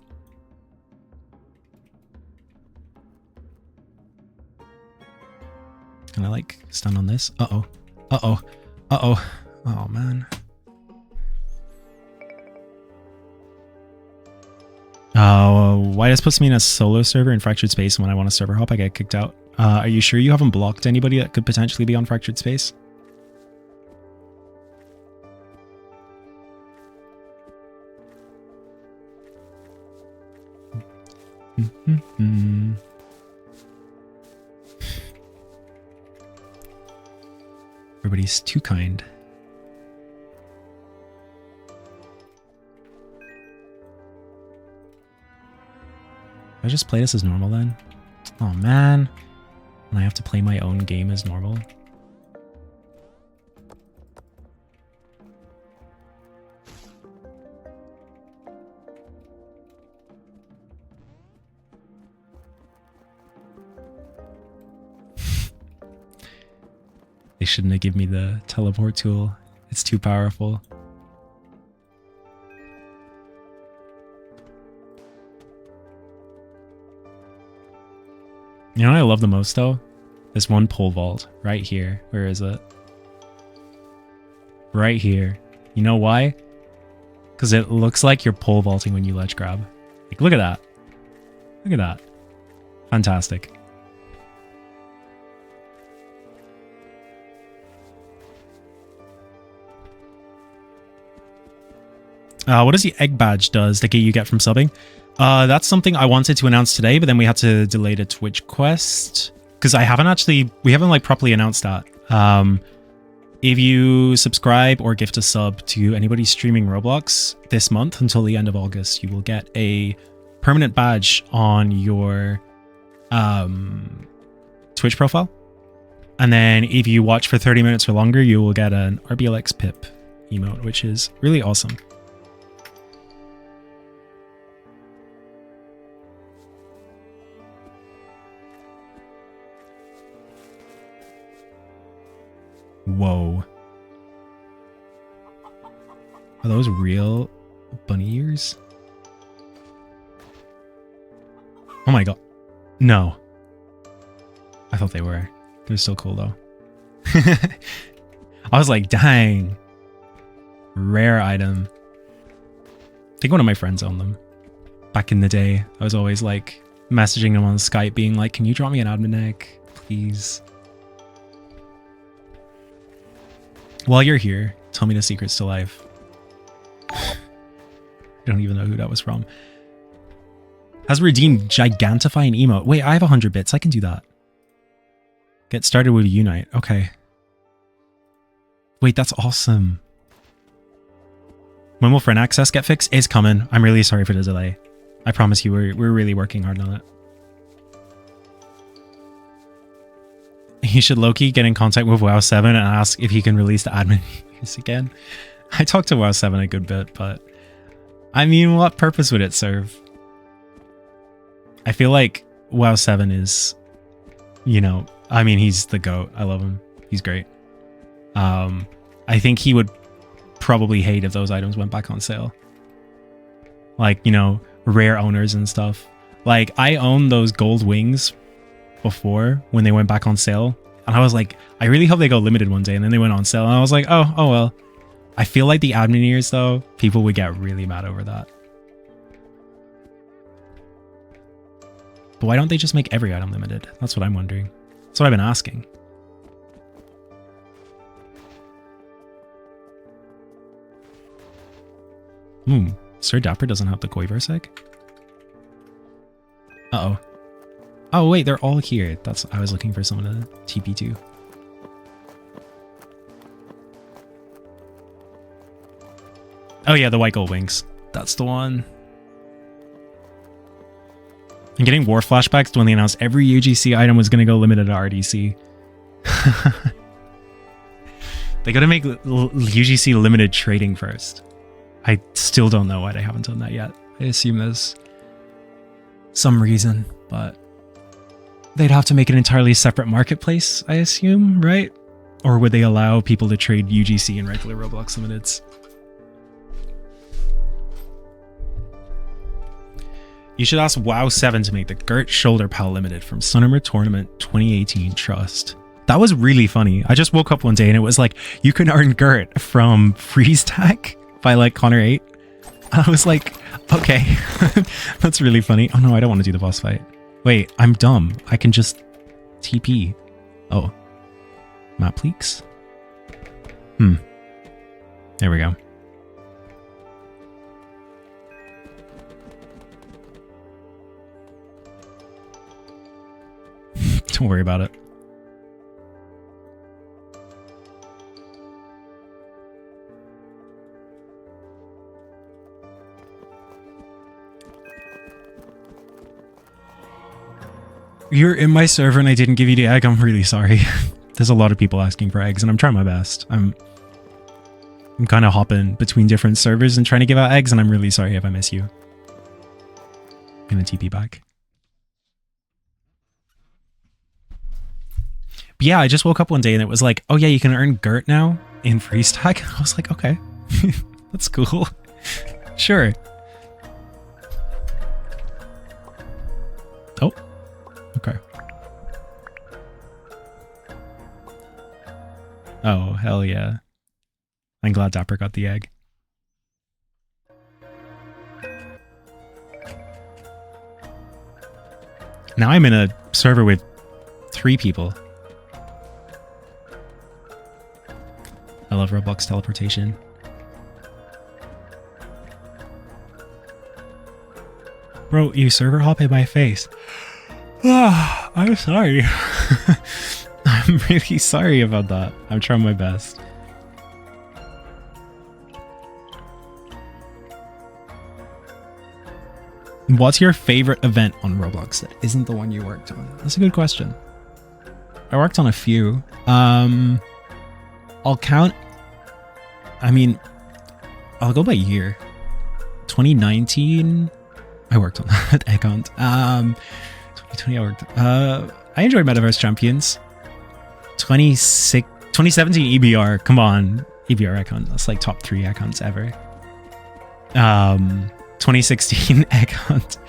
Can I like stand on this? Uh-oh. Uh-oh. Uh-oh. Oh man. Why this puts me in a solo server in Fractured Space, and when I want to server hop I get kicked out? Are you sure you haven't blocked anybody that could potentially be on Fractured Space? Everybody's too kind. I just play this as normal then? Oh man. And I have to play my own game as normal. They shouldn't have given me the teleport tool. It's too powerful. You know what I love the most though? This one pole vault right here. Where is it? Right here. You know why? Because it looks like you're pole vaulting when you ledge grab. Like, look at that. Look at that. Fantastic. What does the egg badge does that you get from subbing? That's something I wanted to announce today, but then we had to delay the Twitch quest because we haven't like properly announced that. If you subscribe or gift a sub to anybody streaming Roblox this month until the end of August, you will get a permanent badge on your Twitch profile. And then if you watch for 30 minutes or longer, you will get an RBLX pip emote, which is really awesome. Whoa. Are those real bunny ears? Oh my god. No. I thought they were. They're still cool though. I was like, dang. Rare item. I think one of my friends owned them. Back in the day, I was always like messaging them on Skype being like, can you drop me an admin egg, please? While you're here, tell me the secrets to life. I don't even know who that was from. Has redeemed gigantifying emote. Wait, I have 100 bits. I can do that. Get started with Younite. Okay. Wait, that's awesome. When will friend access get fixed? It's coming. I'm really sorry for the delay. I promise you, we're really working hard on it. He should low-key get in contact with WoW 7 and ask if he can release the admin ears again. I talked to WoW 7 a good bit, but I mean, what purpose would it serve? I feel like WoW 7 is, you know, I mean, he's the GOAT. I love him. He's great. I think he would probably hate if those items went back on sale. Like, you know, rare owners and stuff. Like, I owned those gold wings before when they went back on sale, and I was like, I really hope they go limited one day, and then they went on sale, and I was like, oh well. I feel like the admin ears though, people would get really mad over that. But why don't they just make every item limited? That's what I'm wondering. That's what I've been asking. Sir Dapper doesn't have the Koiverse egg? Uh-oh. Oh wait, they're all here. I was looking for someone to TP to. Oh yeah, the white gold wings. That's the one. I'm getting war flashbacks to when they announced every UGC item was going to go limited at RDC. They got to make UGC limited trading first. I still don't know why they haven't done that yet. I assume there's some reason, but they'd have to make an entirely separate marketplace, I assume, right? Or would they allow people to trade UGC in regular Roblox limiteds? You should ask WoW 7 to make the Gert Shoulder Pal limited from Sunhammer Tournament 2018 Trust. That was really funny. I just woke up one day and it was like, you can earn Gert from Freeze Tag by like Connor 8. I was like, okay, that's really funny. Oh no, I don't want to do the boss fight. Wait, I'm dumb. I can just TP. Oh. Map leaks? There we go. Don't worry about it. You're in my server and I didn't give you the egg. I'm really sorry. There's a lot of people asking for eggs and I'm trying my best. I'm kind of hopping between different servers and trying to give out eggs, and I'm really sorry if I miss you. I'm gonna TP back. But yeah, I just woke up one day and it was like, oh yeah, you can earn Gert now in Freestack. I was like, okay, that's cool. Sure. Oh, okay. Oh, hell yeah. I'm glad Dapper got the egg. Now I'm in a server with 3 people. I love Roblox teleportation. Bro, you server hop in my face. Ah, I'm sorry. I'm really sorry about that. I'm trying my best. What's your favorite event on Roblox that isn't the one you worked on? That's a good question. I worked on a few. I'll count. I mean, I'll go by year. 2019, I worked on that. I can't. 2020, I worked. I enjoyed Metaverse Champions. 2017 EBR. Come on, EBR icon. That's like top 3 icons ever. 2016 egg hunt.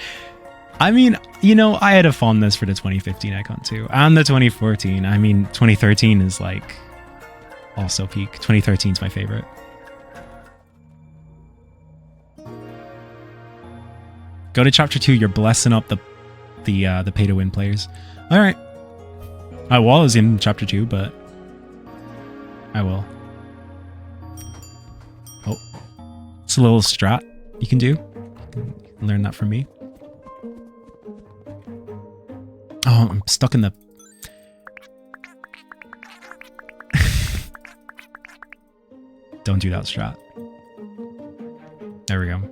I mean, you know, I had a fondness for the 2015 egg hunt too, and the 2014. I mean, 2013 is like also peak. 2013 is my favorite. Go to chapter 2. You're blessing up the pay to win players. All right. I was in chapter 2, but I will. Oh, it's a little strat you can do. Learn that from me. Oh, I'm stuck in the... Don't do that strat. There we go.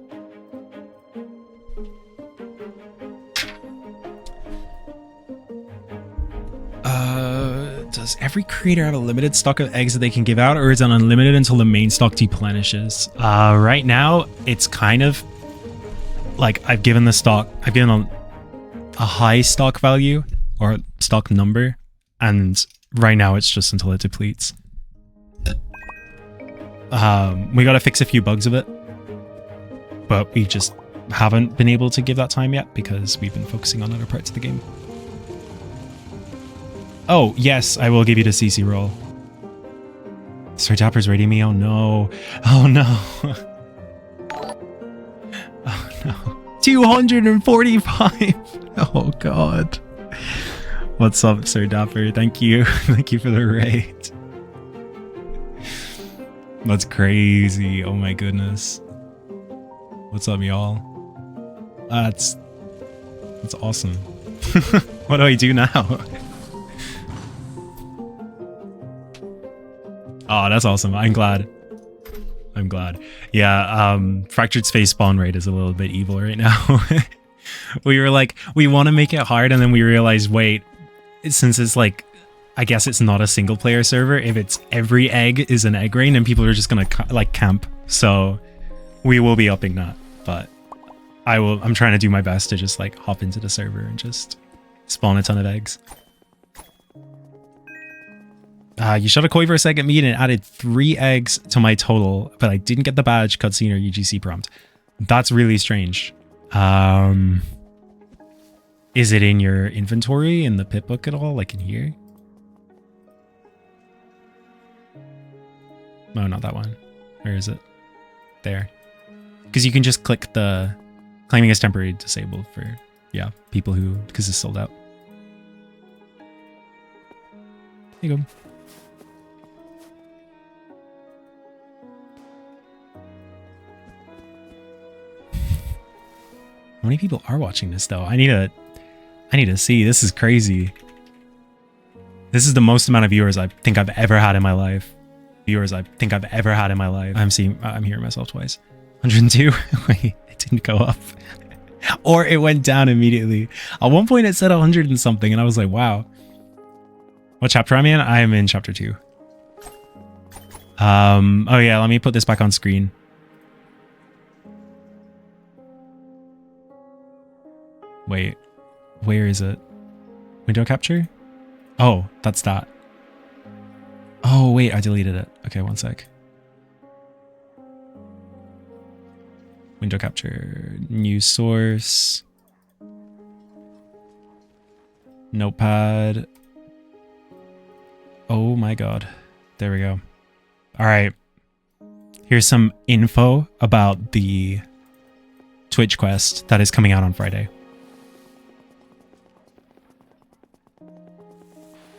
Does every creator have a limited stock of eggs that they can give out, or is it unlimited until the main stock deplenishes? Right now, it's kind of like I've given a high stock value or stock number, and right now it's just until it depletes. We gotta fix a few bugs of it, but we just haven't been able to give that time yet because we've been focusing on other parts of the game. Oh, yes, I will give you the CC roll. Sir Dapper's rating me. Oh no. Oh no. Oh no. 245. Oh god. What's up, Sir Dapper? Thank you. Thank you for the raid. That's crazy. Oh my goodness. What's up, y'all? That's awesome. What do I do now? Oh, that's awesome. I'm glad. I'm glad. Yeah, Fractured Space spawn rate is a little bit evil right now. We were like, we want to make it hard, and then we realized, wait, since it's like, I guess it's not a single player server, if it's every egg is an egg rain, then people are just gonna like camp. So we will be upping that, but I'm trying to do my best to just like hop into the server and just spawn a ton of eggs. You shot a koi for a second meet and it added 3 eggs to my total, but I didn't get the badge, cutscene, or UGC prompt. That's really strange. Is it in your inventory in the pit book at all, like in here? No, not that one. Where is it? There. Because you can just click the claiming as temporary disabled for, yeah, people who, because it's sold out. There you go. How many people are watching this though? I need to see. This is crazy. This is the most amount of viewers I think I've ever had in my life. I'm hearing myself twice. 102. Wait, it didn't go up. Or it went down immediately. At one point it said 100 and something and I was like, wow. What chapter am I in? I am in chapter 2. Oh yeah, let me put this back on screen. Wait, where is it? Window capture? Oh, that's that. Oh, wait, I deleted it. Okay, one sec. Window capture, new source, notepad. Oh my god. There we go. All right. Here's some info about the Twitch quest that is coming out on Friday.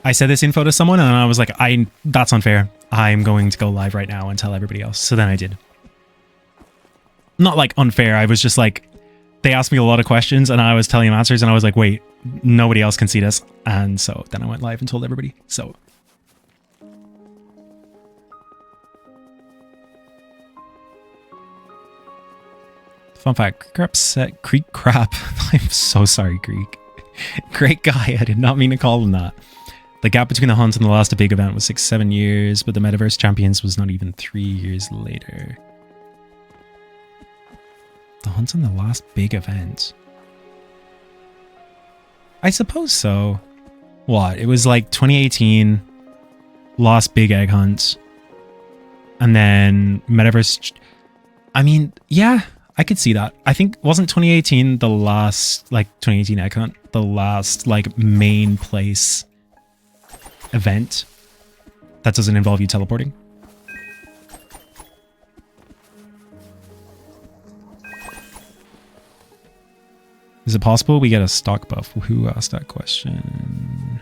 I said this info to someone and I was like, that's unfair. I'm going to go live right now and tell everybody else. So then I did. Not like unfair. I was just like, they asked me a lot of questions and I was telling them answers and I was like, wait, nobody else can see this. And so then I went live and told everybody. So. Fun fact, Creek Crap. I'm so sorry, Creek. Great guy. I did not mean to call him that. The gap between the hunt and the last big event was 6-7 years, but the Metaverse Champions was not even 3 years later. The hunt and the last big event. I suppose so. What? It was like 2018, last big egg hunt. And then Metaverse... I mean, yeah, I could see that. I think, wasn't 2018 the last, like 2018 egg hunt, the last like main place event that doesn't involve you teleporting? Is it possible we get a stock buff? Who asked that question?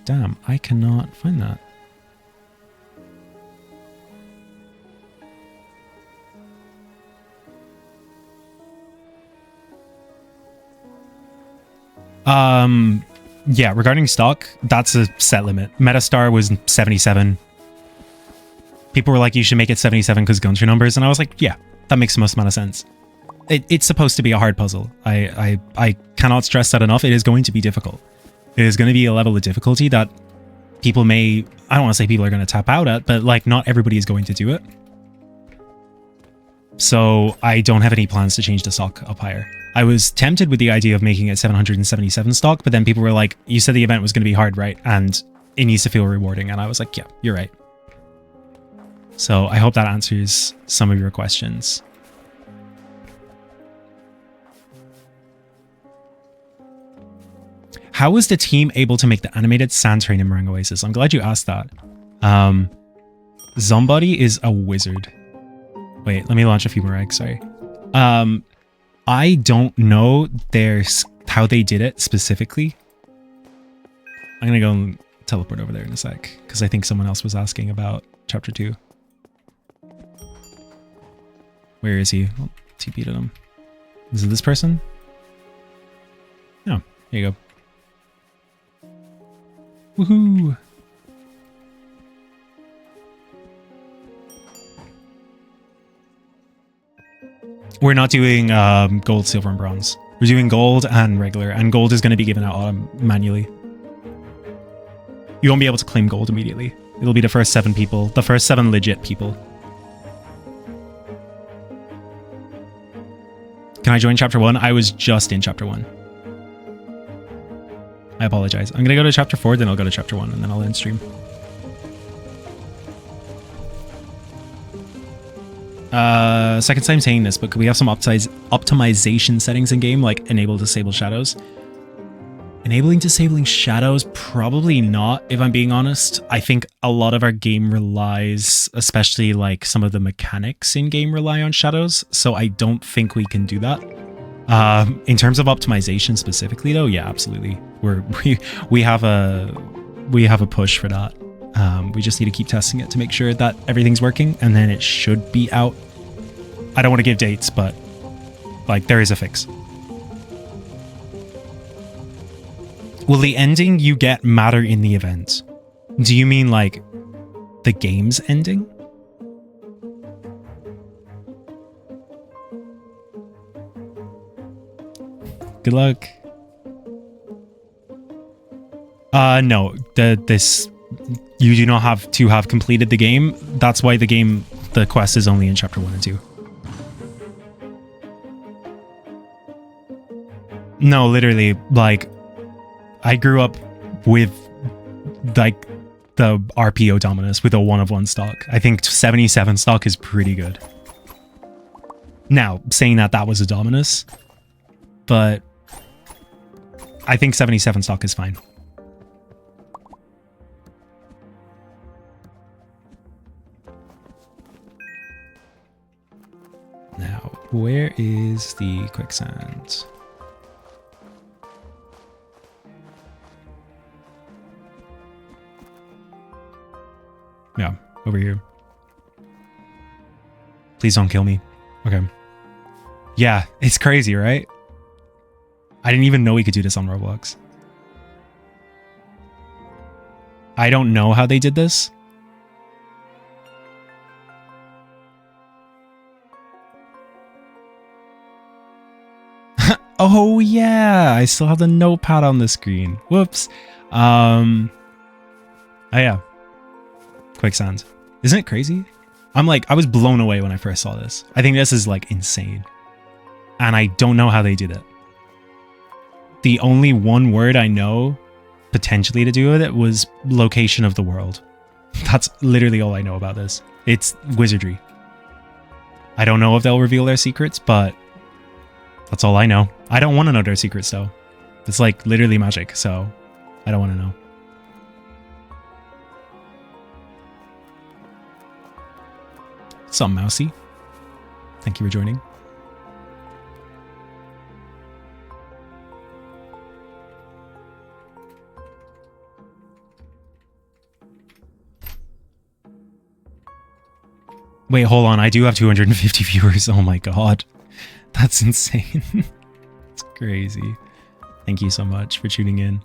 Damn, I cannot find that. Yeah, regarding stock, that's a set limit. Metastar was 77. People were like, you should make it 77 because guns are numbers. And I was like, yeah, that makes the most amount of sense. It's supposed to be a hard puzzle. I cannot stress that enough. It is going to be difficult. It is going to be a level of difficulty that people may, I don't want to say people are going to tap out at, but like not everybody is going to do it. So I don't have any plans to change the stock up higher. I was tempted with the idea of making it 777 stock, but then people were like, you said the event was going to be hard, right? And it needs to feel rewarding. And I was like, yeah, you're right. So I hope that answers some of your questions. How was the team able to make the animated sand train in Meringue Oasis? I'm glad you asked that. Zombody is a wizard. Wait, let me launch a few more eggs, sorry. I don't know how they did it specifically. I'm going to go and teleport over there in a sec, because I think someone else was asking about Chapter 2. Where is he? Oh, TP'd at him. Is it this person? No, here you go. Woohoo! We're not doing gold, silver, and bronze. We're doing gold and regular, and gold is going to be given out manually. You won't be able to claim gold immediately. It'll be the first 7 people, the first 7 legit people. Can I join Chapter 1? I was just in Chapter 1. I apologize. I'm going to go to Chapter 4, then I'll go to Chapter 1, and then I'll end stream. Second time saying this, but could we have some optimization settings in game, like enable disable shadows? Enabling disabling shadows, probably not, if I'm being honest. I think a lot of our game relies, especially like some of the mechanics in game rely on shadows, so I don't think we can do that. In terms of optimization specifically though, yeah, absolutely. We have a push for that. We just need to keep testing it to make sure that everything's working, and then it should be out. I don't want to give dates, but like there is a fix. Will the ending you get matter in the event? Do you mean like the game's ending? Good luck. No, you do not have to have completed the game. That's why the quest is only in Chapter 1 and 2. No, literally, like, I grew up with like the RPO Dominus with a 1 of 1 stock. I think 77 stock is pretty good. Now, saying that was a Dominus, but I think 77 stock is fine. Now, where is the quicksand? Yeah, over here. Please don't kill me. Okay. Yeah, it's crazy, right? I didn't even know we could do this on Roblox. I don't know how they did this. Oh yeah, I still have the notepad on the screen. Whoops. Oh yeah. Quicksand. Isn't it crazy? I was blown away when I first saw this. I think this is like insane. And I don't know how they did it. The only one word I know potentially to do with it was location of the world. That's literally all I know about this. It's wizardry. I don't know if they'll reveal their secrets, but that's all I know. I don't want to know their secrets though. It's like literally magic, so I don't want to know. What's up, Mousy? Thank you for joining. Wait, hold on. I do have 250 viewers. Oh my god. That's insane. It's crazy. Thank you so much for tuning in.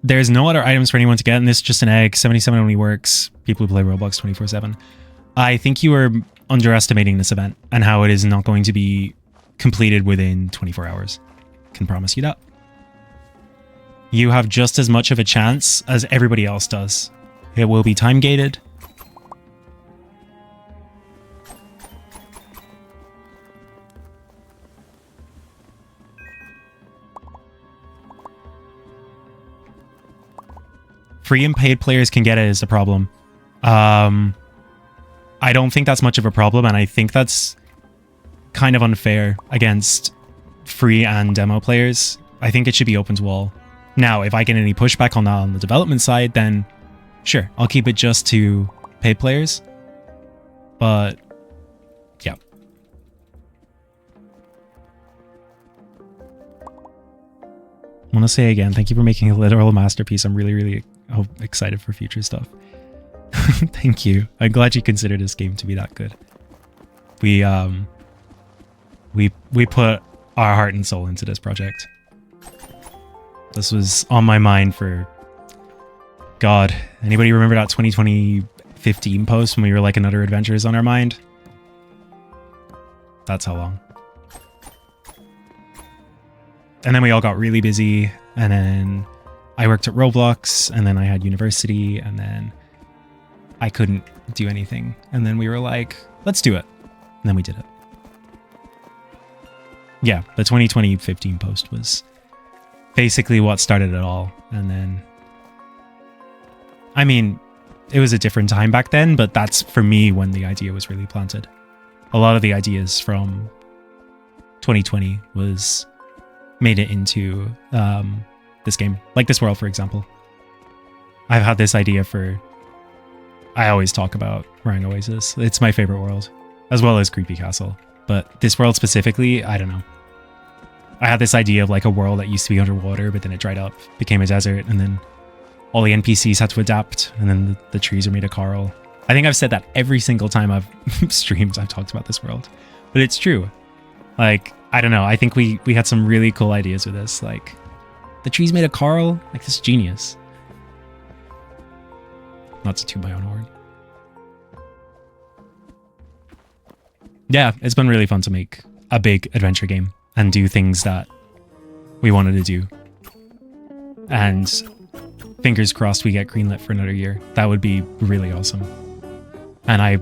There's no other items for anyone to get, and this is just an egg. 77 only works. People who play Roblox 24/7. I think you are underestimating this event and how it is not going to be completed within 24 hours. Can promise you that. You have just as much of a chance as everybody else does. It will be time gated. Free and paid players can get it is the problem. I don't think that's much of a problem, and I think that's kind of unfair against free and demo players. I think it should be open to all. Now, if I get any pushback on that on the development side, then sure, I'll keep it just to paid players. But yeah. I want to say again, thank you for making a literal masterpiece. I'm really excited for future stuff. Thank you. I'm glad you considered this game to be that good. We put our heart and soul into this project. This was on my mind for, God, anybody remember that 2015 post when we were like another adventure is on our mind? That's how long. And then we all got really busy, and then I worked at Roblox, and then I had university, and then I couldn't do anything. And then we were like, let's do it. And then we did it. Yeah, the 2015 post was basically what started it all. And then, I mean, it was a different time back then, but that's for me when the idea was really planted. A lot of the ideas from 2020 was made it into this game. Like this world, for example. I've had this idea for... I always talk about Rang Oasis. It's my favorite world, as well as Creepy Castle. But this world specifically, I don't know. I had this idea of like a world that used to be underwater, but then it dried up, became a desert, and then all the NPCs had to adapt, and then the trees were made of coral. I think I've said that every single time I've streamed, I've talked about this world. But it's true. Like, I don't know. I think we had some really cool ideas with this. Like, the trees made of coral? Like, this is genius. Not to toot my own horn. Yeah, it's been really fun to make a big adventure game and do things that we wanted to do. And fingers crossed we get greenlit for another year. That would be really awesome. And I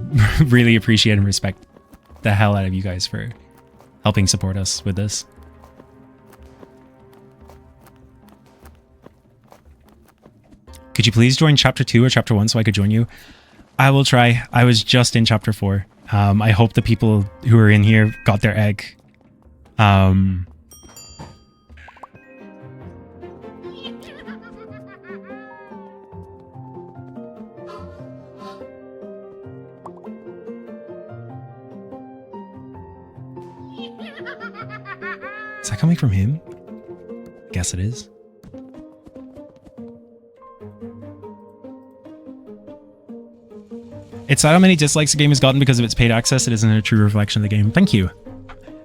really appreciate and respect the hell out of you guys for helping support us with this. Could you please join chapter 2 or chapter 1 so I could join you? I will try. I was just in chapter 4. I hope the people who are in here got their egg. Is that coming from him? Guess it is. It's sad how many dislikes the game has gotten because of its paid access. It isn't a true reflection of the game. Thank you.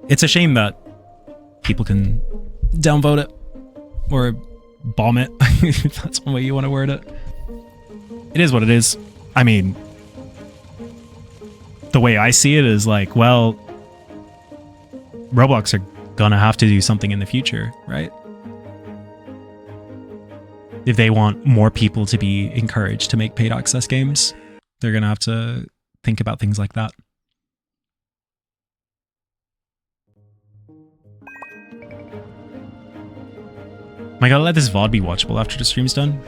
It's a shame that people can downvote it or bomb it, if that's one way you want to word it. It is what it is. I mean, the way I see it is like, well, Roblox are gonna have to do something in the future, right? If they want more people to be encouraged to make paid access games, they're going to have to think about things like that. Am I gonna let this VOD be watchable after the stream's done?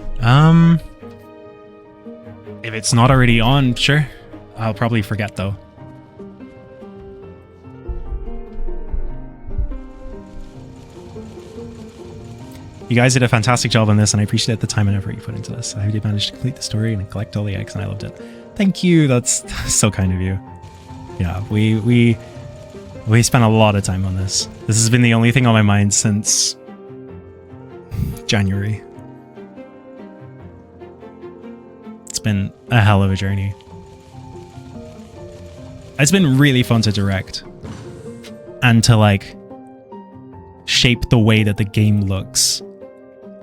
If it's not already on, sure. I'll probably forget though. You guys did a fantastic job on this, and I appreciate the time and effort you put into this. I hope you managed to complete the story and collect all the eggs, and I loved it. Thank you. That's so kind of you. Yeah, we spent a lot of time on this. This has been the only thing on my mind since January. It's been a hell of a journey. It's been really fun to direct and to like shape the way that the game looks.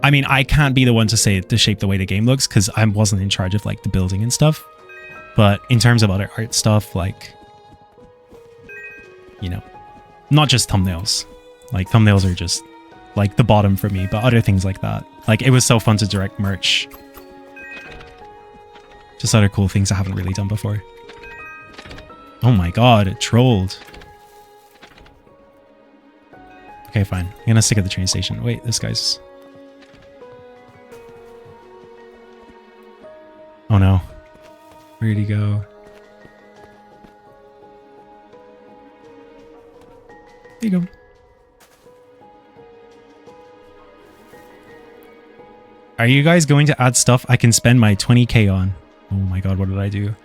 I mean, I can't be the one to say to shape the way the game looks because I wasn't in charge of like the building and stuff. But in terms of other art stuff, like, you know, not just thumbnails. Like thumbnails are just like the bottom for me, but other things like that. Like it was so fun to direct merch. Just other cool things I haven't really done before. Oh my god, it trolled. Okay, fine. I'm gonna stick at the train station. Wait, this guy's... Oh no. Where'd he go? There you go. Are you guys going to add stuff I can spend my 20k on? Oh my god, what did I do?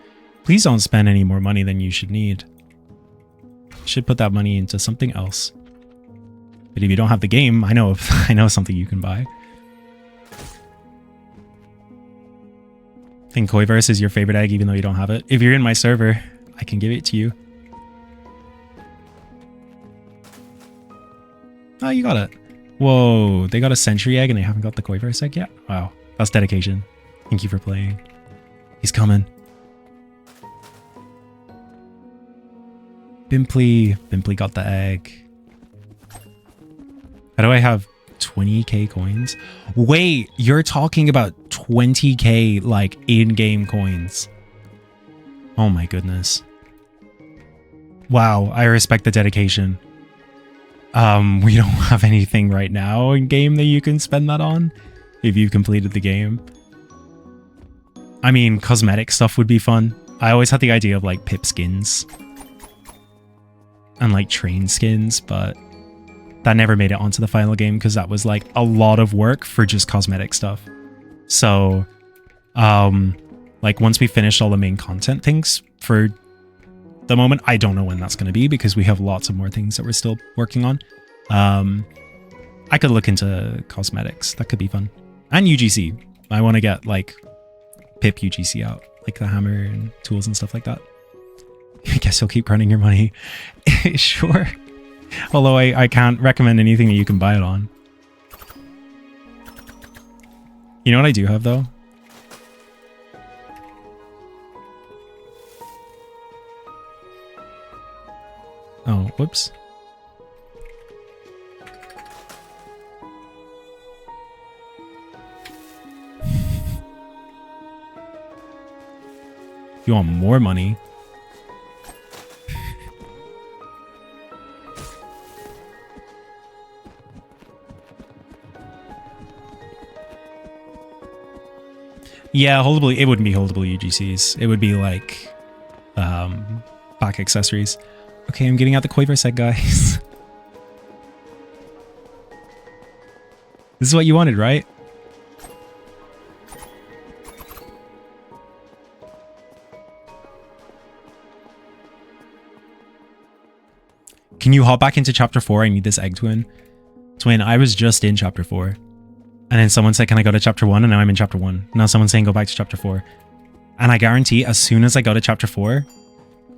Please don't spend any more money than you should need. You should put that money into something else. But if you don't have the game, I know something you can buy. I think Koiverse is your favorite egg even though you don't have it. If you're in my server, I can give it to you. Oh, you got it. Whoa, they got a Sentry egg and they haven't got the Koiverse egg yet? Wow, that's dedication. Thank you for playing. He's coming. Bimpley got the egg. How do I have 20k coins? Wait, you're talking about 20k like in-game coins. Oh my goodness. Wow, I respect the dedication. We don't have anything right now in game that you can spend that on if you've completed the game. I mean, cosmetic stuff would be fun. I always had the idea of like pip skins and like train skins, but that never made it onto the final game because that was like a lot of work for just cosmetic stuff. So, like once we finish all the main content things for the moment, I don't know when that's going to be because we have lots of more things that we're still working on. I could look into cosmetics. That could be fun. And UGC. I want to get like pip UGC out, like the hammer and tools and stuff like that. I guess you'll keep running your money. Sure. Although I can't recommend anything that you can buy it on. You know what I do have though? Oh, whoops. If you want more money. Yeah, holdable. It wouldn't be holdable UGCs. It would be like back accessories. Okay, I'm getting out the Quiver set, guys. This is what you wanted, right? Can you hop back into chapter 4? I need this egg twin. Twin, I was just in chapter 4. And then someone said, can I go to chapter 1? And now I'm in chapter 1. Now someone's saying, go back to chapter 4. And I guarantee as soon as I go to chapter 4,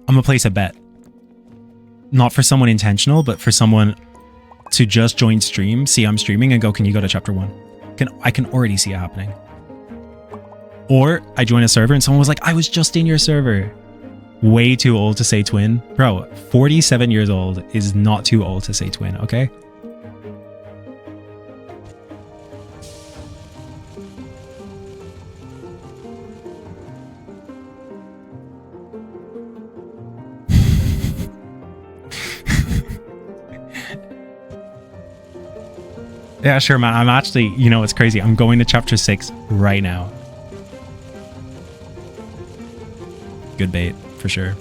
I'm going to place a bet. Not for someone intentional, but for someone to just join stream, see I'm streaming, and go, can you go to chapter 1? I can already see it happening. Or I join a server and someone was like, I was just in your server. Way too old to say twin. Bro, 47 years old is not too old to say twin, okay? Yeah, sure, man. I'm actually, you know, it's crazy. I'm going to chapter 6 right now. Good bait, for sure.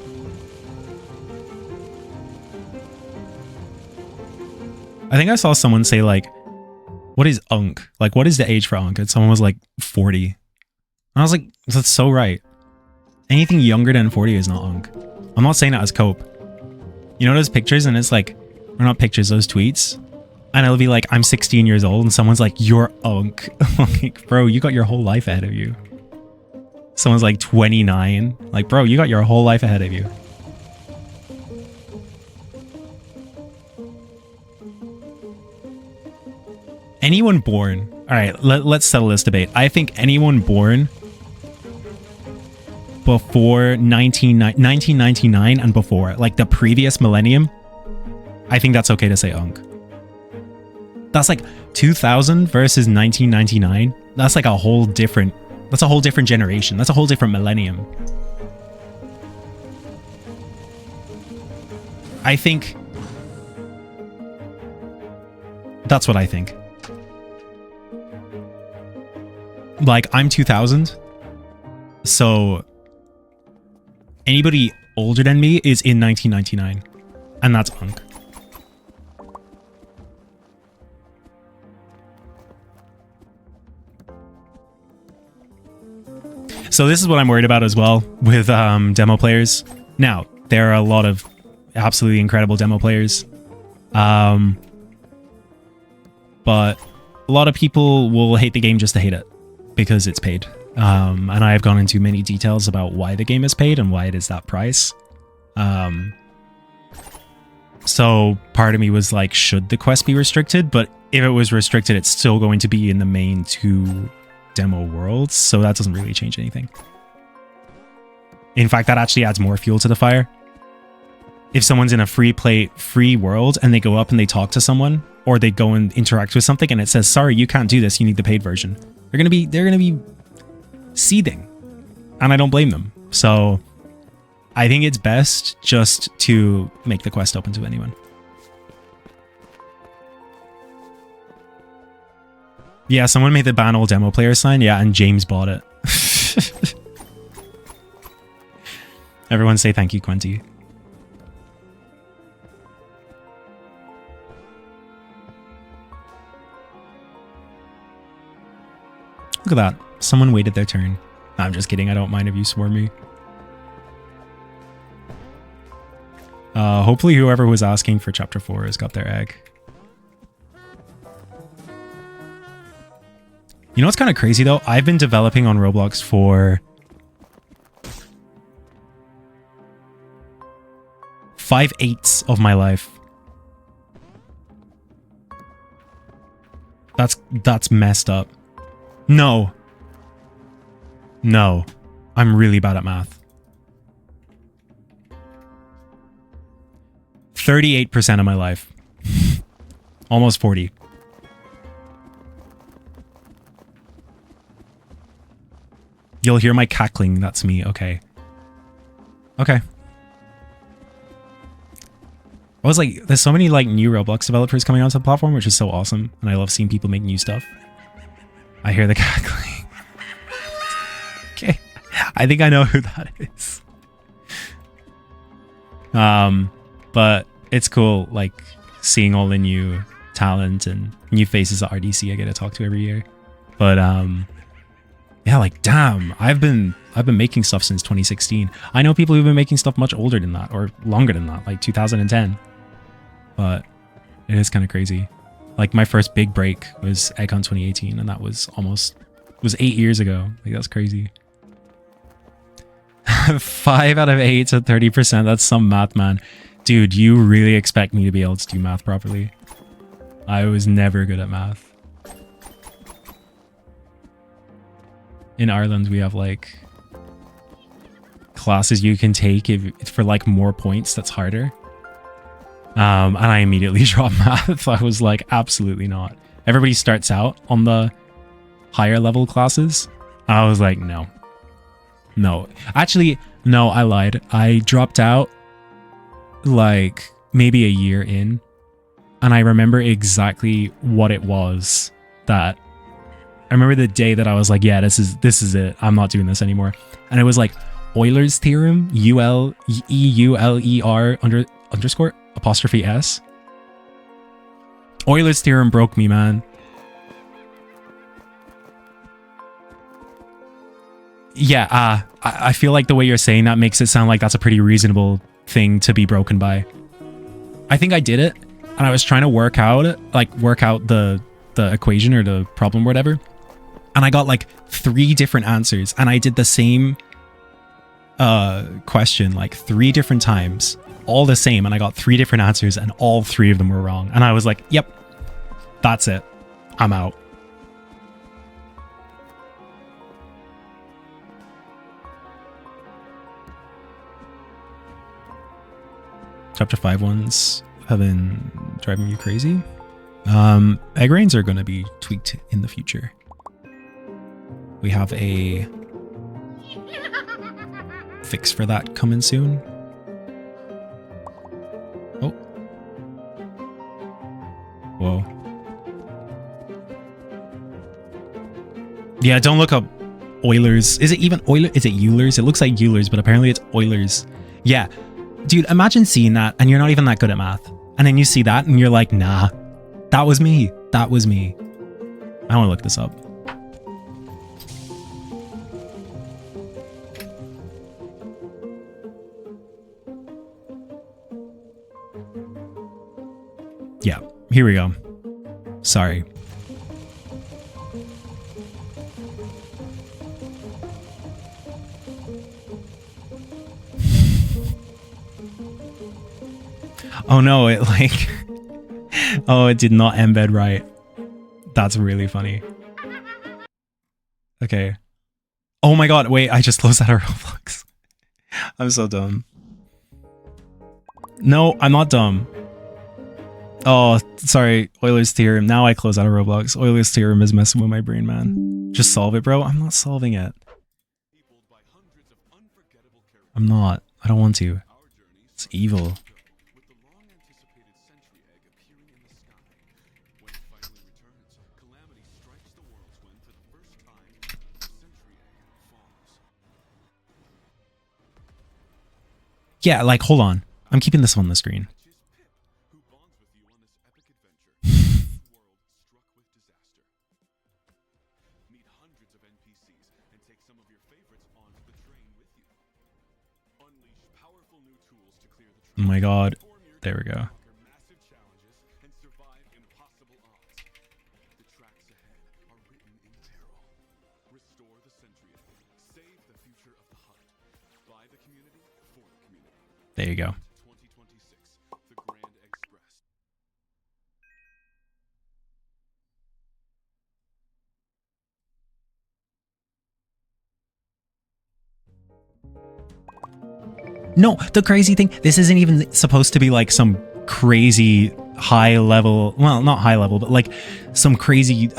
I think I saw someone say, like, what is Unk? Like, what is the age for Unk? And someone was like, 40. And I was like, that's so right. Anything younger than 40 is not Unk. I'm not saying that as cope. You know those pictures and it's like, or not pictures, those tweets? And it'll be like, I'm 16 years old and someone's like, you're Unk. Like, bro, you got your whole life ahead of you. Someone's like 29. Like, bro, you got your whole life ahead of you. Anyone born... Alright, let's settle this debate. I think anyone born before 1999 and before, like the previous millennium, I think that's okay to say Unk. That's like 2000 versus 1999. That's like a whole different... That's a whole different generation. That's a whole different millennium. I think... That's what I think. Like, I'm 2000. So... Anybody older than me is in 1999. And that's Unk. So this is what I'm worried about as well with demo players. Now, there are a lot of absolutely incredible demo players. But a lot of people will hate the game just to hate it because it's paid. And I have gone into many details about why the game is paid and why it is that price. So part of me was like, should the quest be restricted? But if it was restricted, it's still going to be in the main 2 demo worlds, so that doesn't really change anything. In fact, that actually adds more fuel to the fire. If someone's in a free world and they go up and they talk to someone, or they go and interact with something and it says, sorry, you can't do this, you need the paid version, they're gonna be seething. And I don't blame them. So I think it's best just to make the quest open to anyone. Yeah, someone made the ban all demo player sign. Yeah, and James bought it. Everyone say thank you, Quenty. Look at that. Someone waited their turn. I'm just kidding. I don't mind if you swarm me. Hopefully whoever was asking for chapter 4 has got their egg. You know what's kind of crazy though? I've been developing on Roblox for 5/8 of my life. That's messed up. No. No. I'm really bad at math. 38% of my life. Almost 40. You'll hear my cackling. That's me. Okay. Okay. I was like, there's so many like new Roblox developers coming onto the platform, which is so awesome. And I love seeing people make new stuff. I hear the cackling. Okay. I think I know who that is. But it's cool, like seeing all the new talent and new faces at RDC I get to talk to every year. But yeah, like damn, I've been making stuff since 2016. I know people who've been making stuff much older than that or longer than that, like 2010. But it is kind of crazy. Like my first big break was Eggcon 2018, and that was 8 years ago. Like that's crazy. 5 out of 8 to 30%. That's some math, man. Dude, you really expect me to be able to do math properly? I was never good at math. In Ireland, we have like classes you can take for like more points. That's harder. And I immediately dropped math. I was like, absolutely not. Everybody starts out on the higher level classes. I was like, no. No. Actually, no, I lied. I dropped out like maybe a year in. And I remember exactly what it was that... I remember the day that I was like, yeah, this is it. I'm not doing this anymore. And it was like Euler's theorem, ULER underscore apostrophe S. Euler's theorem broke me, man. Yeah, I feel like the way you're saying that makes it sound like that's a pretty reasonable thing to be broken by. I think I did it, and I was trying to work out the equation or the problem or whatever. And I got like 3 different answers, and I did the same question like 3 different times, all the same, and I got 3 different answers, and all 3 of them were wrong. And I was like, yep, that's it. I'm out. Chapter 5 ones have been driving you crazy. Egg rains are going to be tweaked in the future. We have a fix for that coming soon. Oh. Whoa. Yeah, don't look up Euler's. Is it even Euler? Is it Euler's? It looks like Euler's, but apparently it's Euler's. Yeah. Dude, imagine seeing that and you're not even that good at math. And then you see that and you're like, nah, that was me. That was me. I want to look this up. Yeah, here we go. Sorry. Oh no, it like... oh, it did not embed right. That's really funny. Okay. Oh my god, wait, I just closed out of Roblox. I'm so dumb. No, I'm not dumb. Oh, sorry, Euler's theorem. Now I close out of Roblox. Euler's theorem is messing with my brain, man. Just solve it, bro. I'm not solving it. I'm not. I don't want to. It's evil. Yeah, like, hold on. I'm keeping this on the screen. Oh my god. There we go. There you go. No, the crazy thing, this isn't even supposed to be like some crazy high level, well, not high level, but like some crazy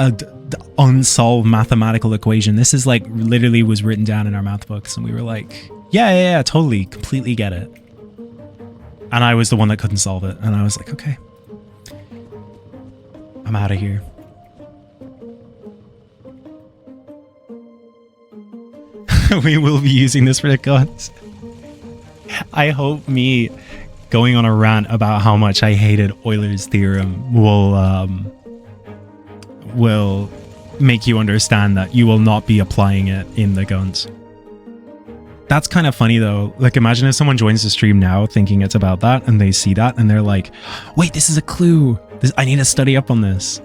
unsolved mathematical equation. This is like literally was written down in our math books and we were like, Yeah, totally, completely get it. And I was the one that couldn't solve it. And I was like, okay, I'm out of here. We will be using this for the guns. I hope me going on a rant about how much I hated Euler's theorem will make you understand that you will not be applying it in the guns. That's kind of funny though. Like, imagine if someone joins the stream now thinking it's about that and they see that and they're like, wait, this is a clue. I need to study up on this.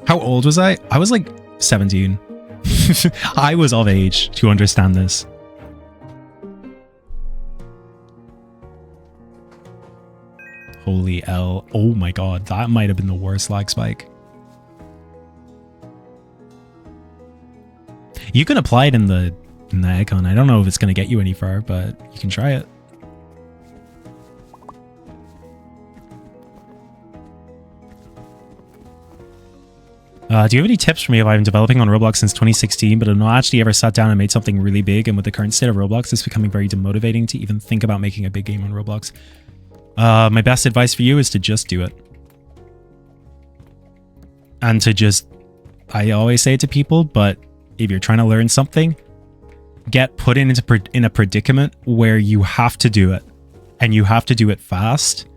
How old was I? I was like 17. I was of age to understand this. Holy L. Oh my god, that might have been the worst lag spike. You can apply it in the icon. I don't know if it's going to get you any far, but you can try it. Do you have any tips for me if I've been developing on Roblox since 2016, but I've not actually ever sat down and made something really big, and with the current state of Roblox, it's becoming very demotivating to even think about making a big game on Roblox? My best advice for you is to just do it. And to just, I always say it to people, but if you're trying to learn something, get put in a predicament where you have to do it, and you have to do it fast.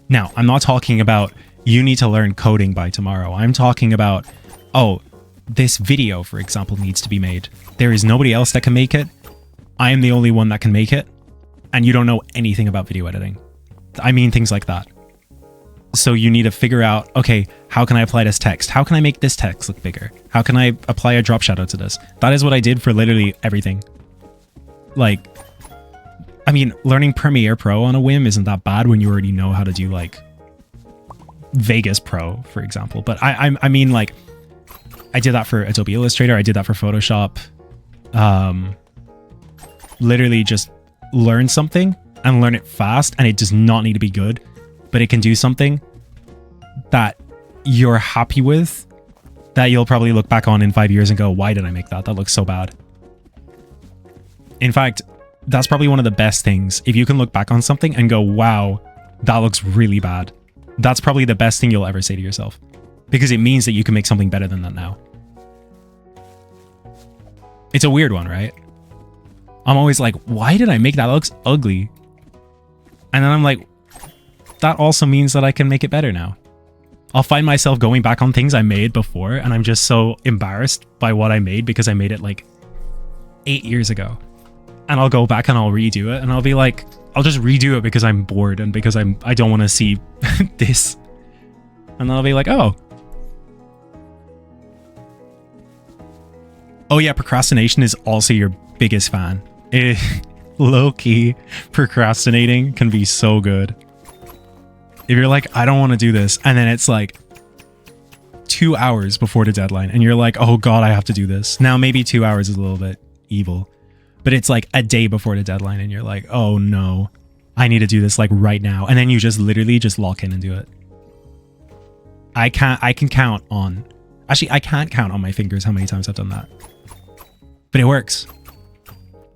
Now, I'm not talking about you need to learn coding by tomorrow. I'm talking about, oh, this video, for example, needs to be made. There is nobody else that can make it. I am the only one that can make it. And you don't know anything about video editing. I mean, things like that. So you need to figure out, okay, how can I apply this text? How can I make this text look bigger? How can I apply a drop shadow to this? That is what I did for literally everything. Like, I mean, learning Premiere Pro on a whim isn't that bad when you already know how to do like Vegas Pro, for example. But I mean, like, I did that for Adobe Illustrator. I did that for Photoshop. Literally just learn something and learn it fast, and it does not need to be good, but it can do something that you're happy with, that you'll probably look back on in 5 years and go, why did I make that? That looks so bad. In fact, that's probably one of the best things. If you can look back on something and go, wow, that looks really bad. That's probably the best thing you'll ever say to yourself, because it means that you can make something better than that now. It's a weird one, right? I'm always like, why did I make that? That looks ugly. And then I'm like, that also means that I can make it better now. I'll find myself going back on things I made before, and I'm just so embarrassed by what I made because I made it like 8 years ago. And I'll go back and I'll redo it, and I'll be like, I'll just redo it because I'm bored and because I don't want to see this. And then I'll be like, oh. Oh yeah, procrastination is also your biggest fan. Low-key, procrastinating can be so good. If you're like, I don't want to do this, and then it's like 2 hours before the deadline, and you're like, oh god, I have to do this. Now, maybe 2 hours is a little bit evil, but it's like a day before the deadline, and you're like, oh no, I need to do this like right now. And then you just literally just lock in and do it. I can count on, actually, I can't count on my fingers how many times I've done that. But it works.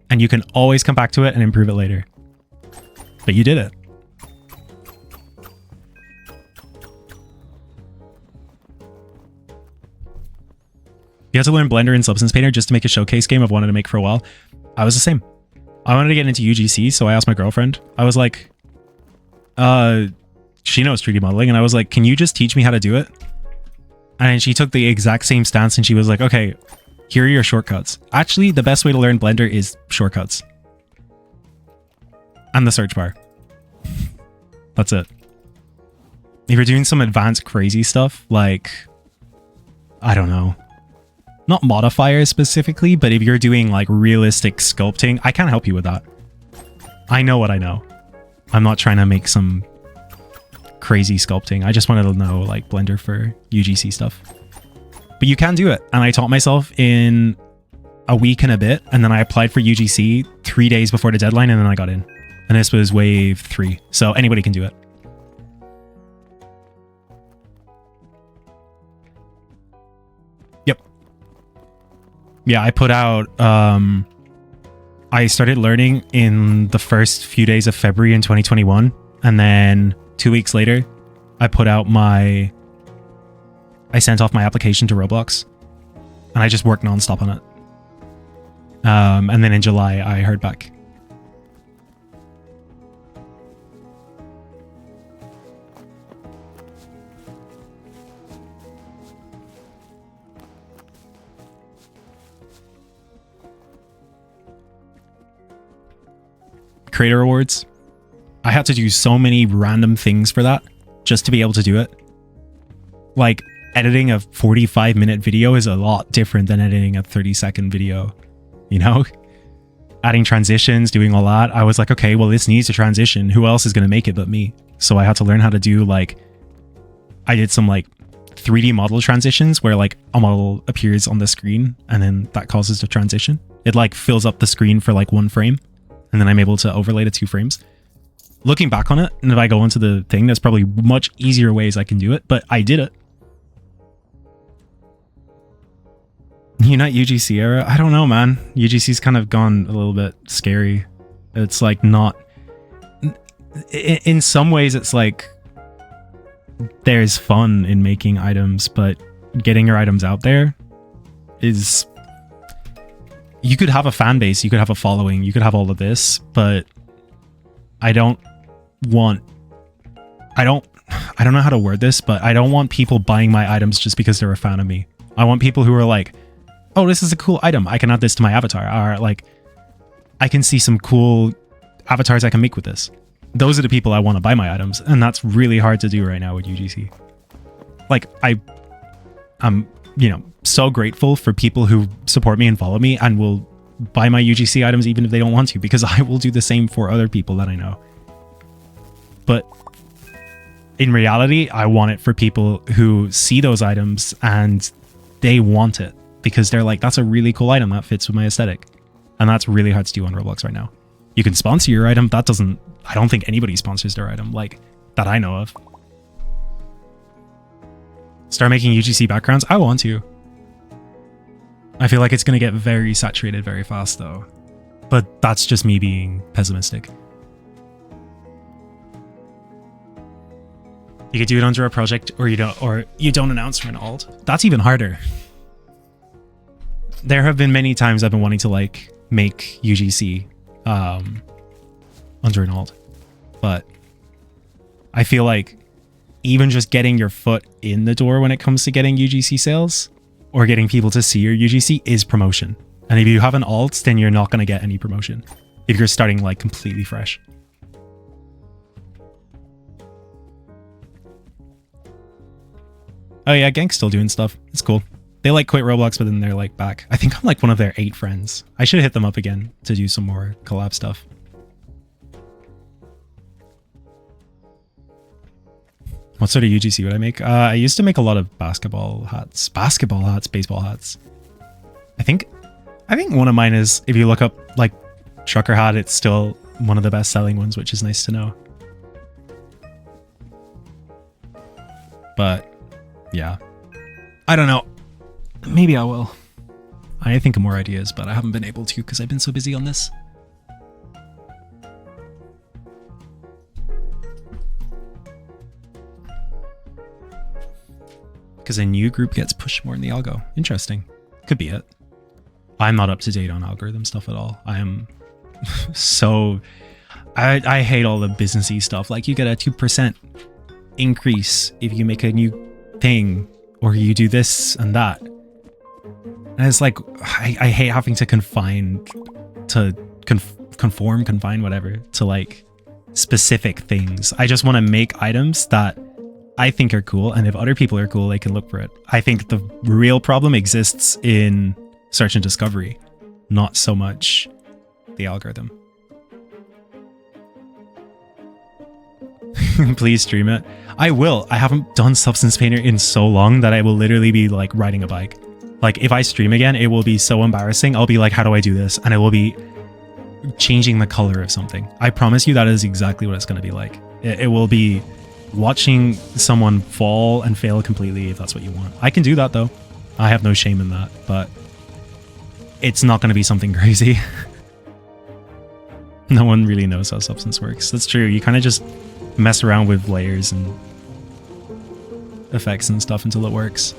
And you can always come back to it and improve it later. But you did it. You had to learn Blender and Substance Painter just to make a showcase game I've wanted to make for a while. I was the same. I wanted to get into UGC, so I asked my girlfriend. I was like, she knows 3D modeling, and I was like, can you just teach me how to do it? And she took the exact same stance, and she was like, okay, here are your shortcuts. Actually, the best way to learn Blender is shortcuts. And the search bar. That's it. If you're doing some advanced crazy stuff, like, I don't know, not modifiers specifically, but if you're doing like realistic sculpting, I can't help you with that. I know what I know. I'm not trying to make some crazy sculpting. I just wanted to know like Blender for UGC stuff. But you can do it. And I taught myself in a week and a bit, and then I applied for UGC 3 days before the deadline, and then I got in. And this was wave 3. So anybody can do it. Yeah, I put out, I started learning in the first few days of February in 2021. And then 2 weeks later, I sent off my application to Roblox. And I just worked nonstop on it. And then in July, I heard back. Creator awards. I had to do so many random things for that just to be able to do it. Like, editing a 45-minute video is a lot different than editing a 30-second video, you know? Adding transitions, doing all that. I was like, okay, well, this needs a transition. Who else is going to make it but me? So I had to learn how to do, like, I did some, like, 3D model transitions where, like, a model appears on the screen and then that causes the transition. It, like, fills up the screen for, like, 1 frame. And then I'm able to overlay to 2 frames. Looking back on it, and if I go into the thing, there's probably much easier ways I can do it, but I did it. Younite UGC era? I don't know, man. UGC's kind of gone a little bit scary. It's like not... In some ways, it's like there's fun in making items, but getting your items out there is... You could have a fan base, you could have a following, you could have all of this, but I don't know how to word this, but I don't want people buying my items just because they're a fan of me. I want people who are like, oh, this is a cool item, I can add this to my avatar, or like, I can see some cool avatars I can make with this. Those are the people I want to buy my items, and that's really hard to do right now with UGC. Like, I'm, you know, so grateful for people who support me and follow me and will buy my UGC items even if they don't want to, because I will do the same for other people that I know. But in reality, I want it for people who see those items and they want it because they're like, that's a really cool item that fits with my aesthetic. And that's really hard to do on Roblox right now. You can sponsor your item. I don't think anybody sponsors their item like that I know of. Start making UGC backgrounds. I want to. I feel like it's going to get very saturated very fast though. But that's just me being pessimistic. You could do it under a project or you don't announce for an alt. That's even harder. There have been many times I've been wanting to like make UGC under an alt. But I feel like even just getting your foot in the door when it comes to getting UGC sales or getting people to see your UGC is promotion. And if you have an alt, then you're not going to get any promotion if you're starting like completely fresh. Oh yeah, Gank's still doing stuff. It's cool. They like quit Roblox, but then they're like back. I think I'm like one of their 8 friends. I should hit them up again to do some more collab stuff. What sort of UGC would I make? I used to make a lot of basketball hats, baseball hats. I think one of mine is, if you look up like trucker hat, it's still one of the best selling ones, which is nice to know. But yeah, I don't know. Maybe I will. I think of more ideas, but I haven't been able to because I've been so busy on this. Because a new group gets pushed more in the algo. Interesting. Could be it. I'm not up to date on algorithm stuff at all. I am so... I hate all the businessy stuff. Like you get a 2% increase if you make a new thing or you do this and that. And it's like, I hate having to confine, whatever, to like specific things. I just want to make items that I think are cool, and if other people are cool, they can look for it. I think the real problem exists in search and discovery, not so much the algorithm. Please stream it. I will. I haven't done Substance Painter in so long that I will literally be like riding a bike. Like if I stream again, it will be so embarrassing. I'll be like, how do I do this? And it will be changing the color of something. I promise you that is exactly what it's going to be like. It will be watching someone fall and fail completely if that's what you want. I can do that though. I have no shame in that, but it's not going to be something crazy. No one really knows how Substance works. That's true. You kind of just mess around with layers and effects and stuff until it works.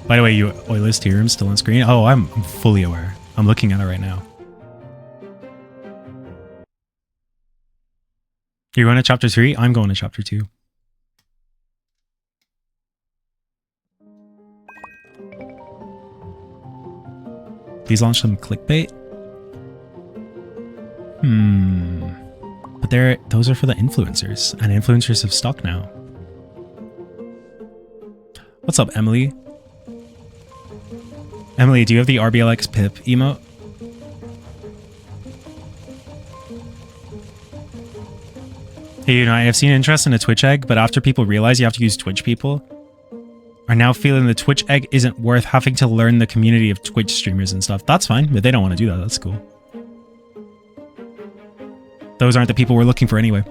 By the way, you Euler's theorem still on screen? Oh, I'm fully aware. I'm looking at it right now. You're going to chapter 3? I'm going to chapter 2. Please launch some clickbait. But those are for the influencers, and influencers have stuck now. What's up, Emily? Emily, do you have the RBLX pip emote? Hey, you know, I have seen interest in a Twitch egg, but after people realize you have to use Twitch people, are now feeling the Twitch egg isn't worth having to learn the community of Twitch streamers and stuff. That's fine, but they don't want to do that. That's cool. Those aren't the people we're looking for anyway.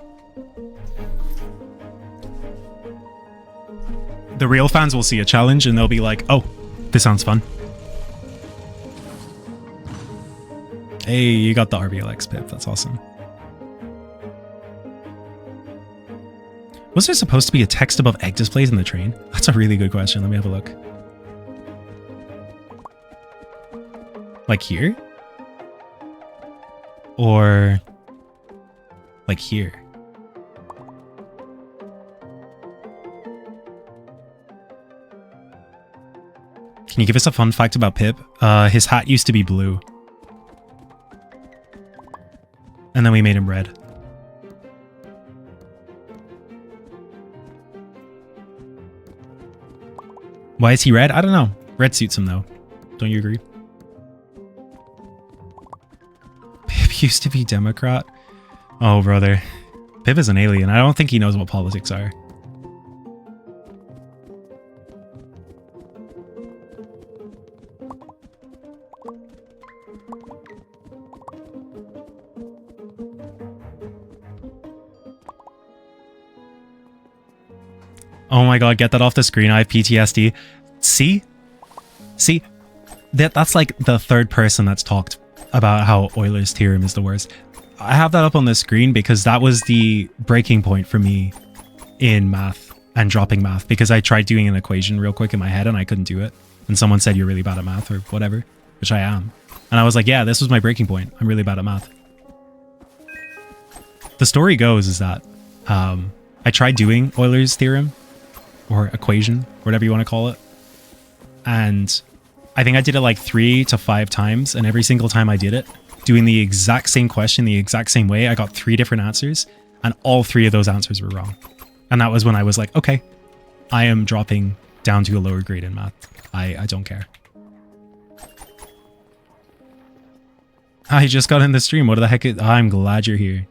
The real fans will see a challenge and they'll be like, oh, this sounds fun. Hey, you got the RBLX pip. That's awesome. Was there supposed to be a text above egg displays in the train? That's a really good question. Let me have a look. Like here? Or like here? Can you give us a fun fact about Pip? His hat used to be blue. And then we made him red. Why is he red? I don't know. Red suits him though. Don't you agree? Pip used to be Democrat. Oh, brother. Pip is an alien. I don't think he knows what politics are. Oh my god, get that off the screen. I have PTSD. See? See? That's like the third person that's talked about how Euler's theorem is the worst. I have that up on the screen because that was the breaking point for me in math and dropping math, because I tried doing an equation real quick in my head and I couldn't do it. And someone said, you're really bad at math or whatever, which I am. And I was like, yeah, this was my breaking point. I'm really bad at math. The story goes is that I tried doing Euler's theorem or equation, whatever you want to call it. And I think I did it like 3 to 5 times. And every single time I did it, doing the exact same question, the exact same way, I got 3 different answers. And all 3 of those answers were wrong. And that was when I was like, okay, I am dropping down to a lower grade in math. I don't care. I just got in the stream. What the heck? I'm glad you're here.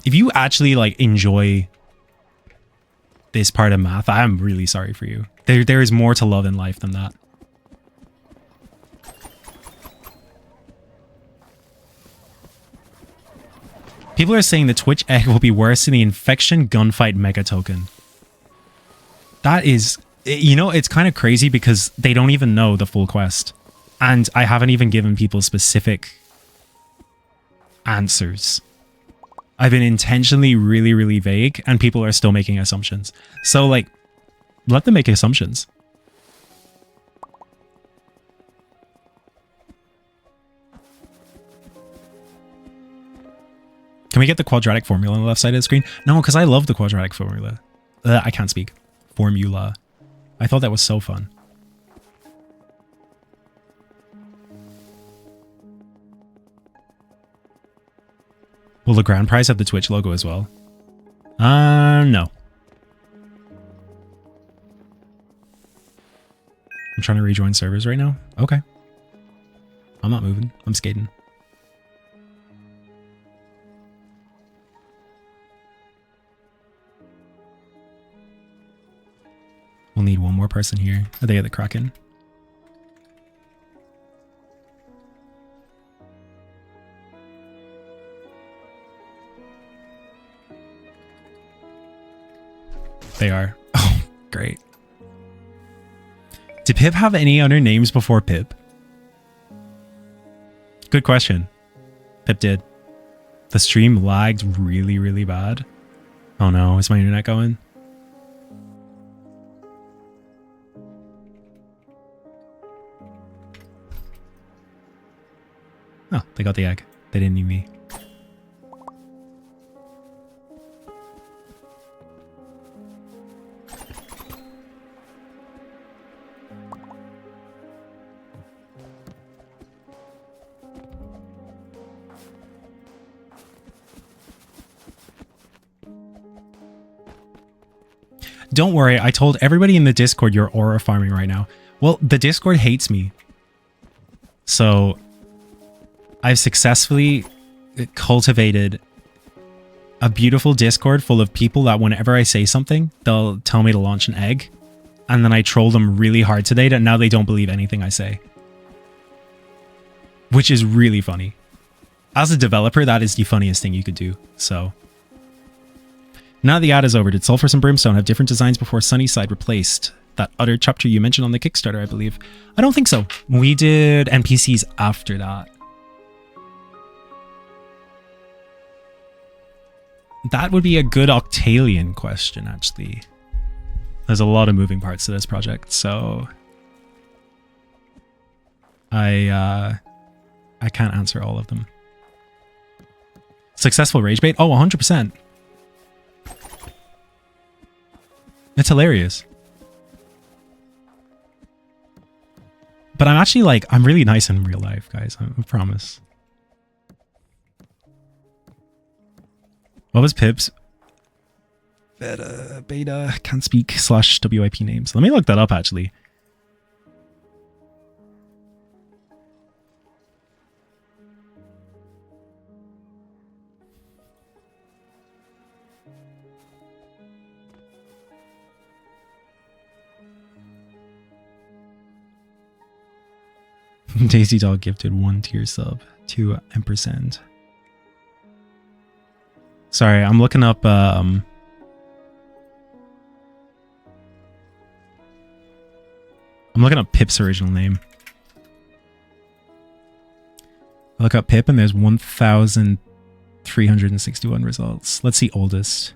If you actually like enjoy this part of math, I'm really sorry for you. There is more to love in life than that. People are saying the Twitch egg will be worse than the infection gunfight mega token. That is, you know, it's kind of crazy because they don't even know the full quest. And I haven't even given people specific answers. I've been intentionally really, really vague and people are still making assumptions. So like, let them make assumptions. Can we get the quadratic formula on the left side of the screen? No, because I love the quadratic formula. I can't speak. Formula. I thought that was so fun. Will the grand prize have the Twitch logo as well? No. I'm trying to rejoin servers right now. Okay. I'm not moving. I'm skating. We'll need one more person here. Are they at the Kraken? They are. Oh, great. Did Pip have any other names before Pip? Good question. Pip did. The stream lagged really, really bad. Oh no, is my internet going? Oh, they got the egg. They didn't need me. Don't worry, I told everybody in the Discord you're aura farming right now. Well, the Discord hates me. So I've successfully cultivated a beautiful Discord full of people that whenever I say something, they'll tell me to launch an egg. And then I troll them really hard today that now they don't believe anything I say. Which is really funny. As a developer, that is the funniest thing you could do. So now the ad is over. Did Sulphurs and Brimstone have different designs before Sunnyside replaced that other chapter you mentioned on the Kickstarter, I believe? I don't think so. We did NPCs after that. That would be a good Octalian question, actually. There's a lot of moving parts to this project, so I can't answer all of them. Successful rage bait? Oh, 100%. It's hilarious. But I'm actually like, I'm really nice in real life, guys. I promise. What was Pip's? Beta, can't speak / WIP names. Let me look that up, actually. Daisy Dog gifted 1 tier sub to Ampersand. Sorry, I'm looking up I'm looking up Pip's original name. I look up Pip and there's 1,361 results. Let's see oldest.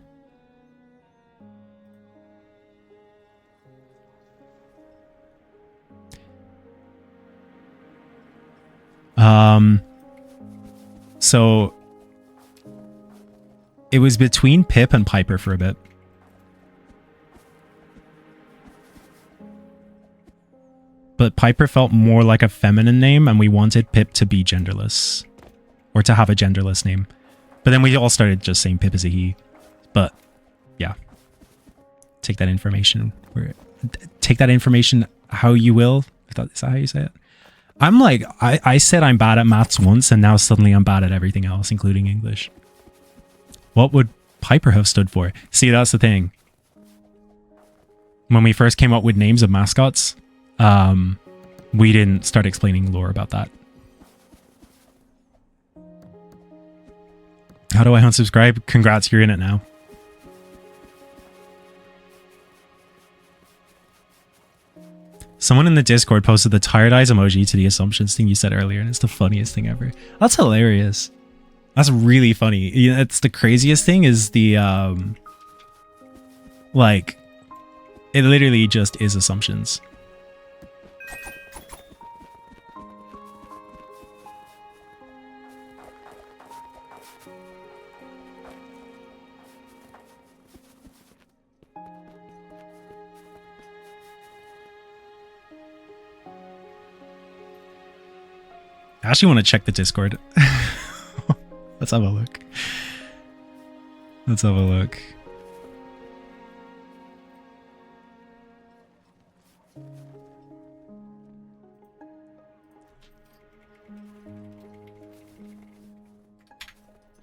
So it was between Pip and Piper for a bit. But Piper felt more like a feminine name and we wanted Pip to be genderless. Or to have a genderless name. But then we all started just saying Pip as a he. But yeah. Take that information how you will. Is that how you say it? I'm like, I said I'm bad at maths once and now suddenly I'm bad at everything else, including English. What would Piper have stood for? See, that's the thing. When we first came up with names of mascots, we didn't start explaining lore about that. How do I unsubscribe? Congrats, you're in it now. Someone in the Discord posted the tired eyes emoji to the assumptions thing you said earlier, and it's the funniest thing ever. That's hilarious. That's really funny. It's the craziest thing is the, like, it literally just is assumptions. I actually want to check the Discord. Let's have a look. Let's have a look.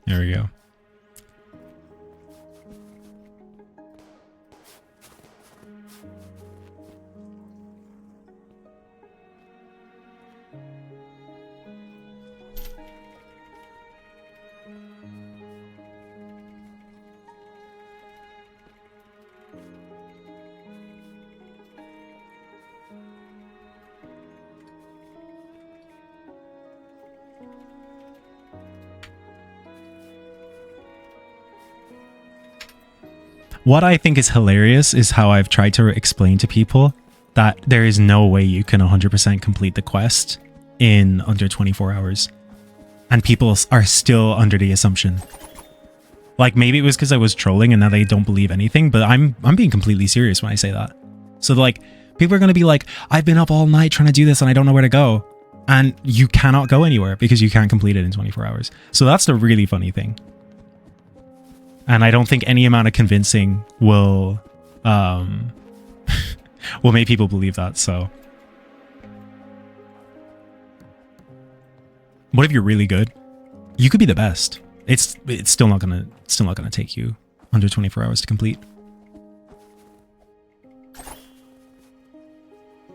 There we go. What I think is hilarious is how I've tried to explain to people that there is no way you can 100% complete the quest in under 24 hours. And people are still under the assumption. Like, maybe it was because I was trolling and now they don't believe anything, but I'm being completely serious when I say that. So, like, people are going to be like, I've been up all night trying to do this and I don't know where to go. And you cannot go anywhere because you can't complete it in 24 hours. So that's the really funny thing. And I don't think any amount of convincing will will make people believe that. So what if you're really good? You could be the best. It's still not gonna take you under 24 hours to complete.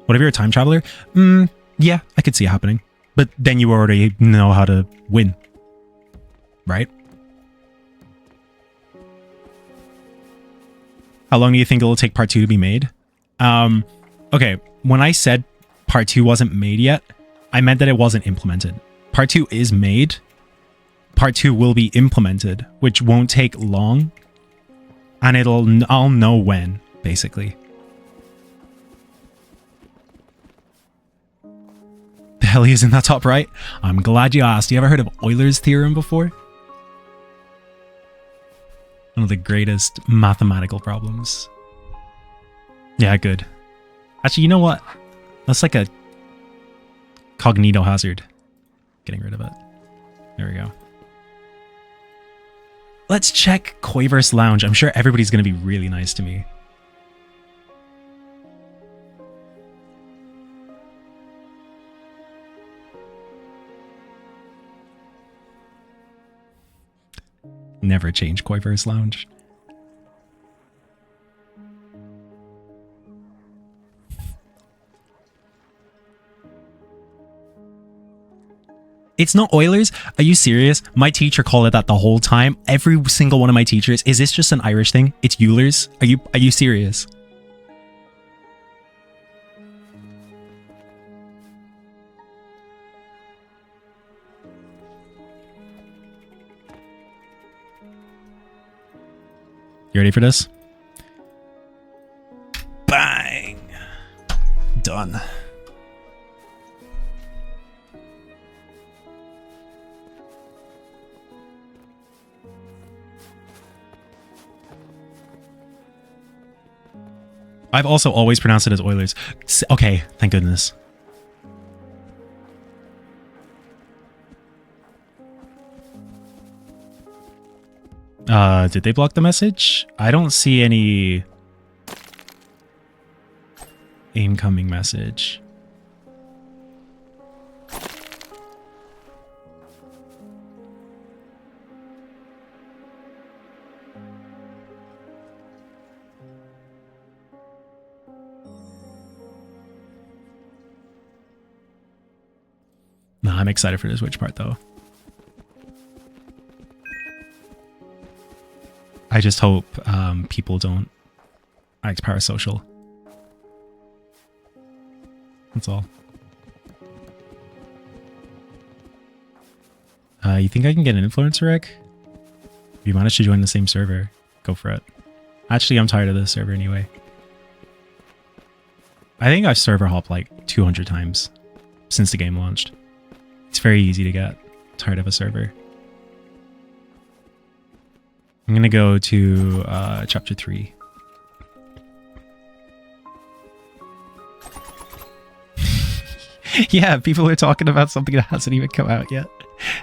What if you're a time traveler? Yeah, I could see it happening. But then you already know how to win. Right? How long do you think it will take part 2 to be made? Okay, when I said part 2 wasn't made yet, I meant that it wasn't implemented. Part 2 is made. Part 2 will be implemented, which won't take long. And I'll know when, basically. The hell is in that top right? I'm glad you asked. You ever heard of Euler's theorem before? One of the greatest mathematical problems. Yeah, good. Actually, you know what? That's like a cognito hazard. Getting rid of it. There we go. Let's check Koiverse Lounge. I'm sure everybody's going to be really nice to me. Never change Koiverse Lounge. It's not Oilers? Are you serious? My teacher called it that the whole time. Every single one of my teachers. Is this just an Irish thing? It's Eulers? Are you serious? You ready for this? Bang! Done. I've also always pronounced it as Oilers. Okay, thank goodness. Did they block the message? I don't see any incoming message. Nah, I'm excited for the Switch part though. I just hope people don't act parasocial. That's all. You think I can get an influencer egg? If you managed to join the same server, go for it. Actually, I'm tired of this server anyway. I think I've server hopped like 200 times since the game launched. It's very easy to get tired of a server. I'm going to go to chapter 3. Yeah, people are talking about something that hasn't even come out yet.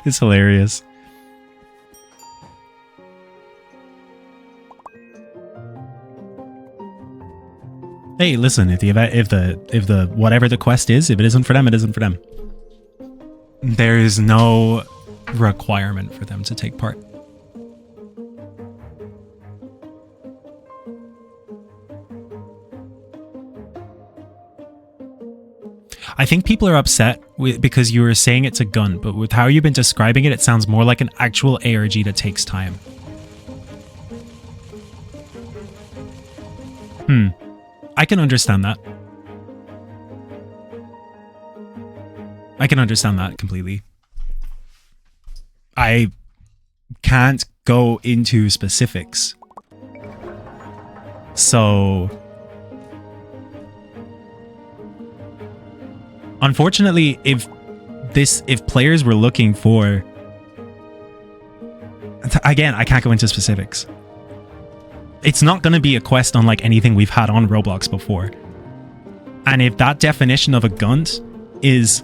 It's hilarious. Hey, listen, if the whatever the quest is, if it isn't for them, it isn't for them. There is no requirement for them to take part. I think people are upset because you were saying it's a gun, but with how you've been describing it, it sounds more like an actual ARG that takes time. I can understand that. I can understand that completely. I can't go into specifics So unfortunately, if players were looking for, again, I can't go into specifics. It's not going to be a quest unlike anything we've had on Roblox before. And if that definition of a gunt is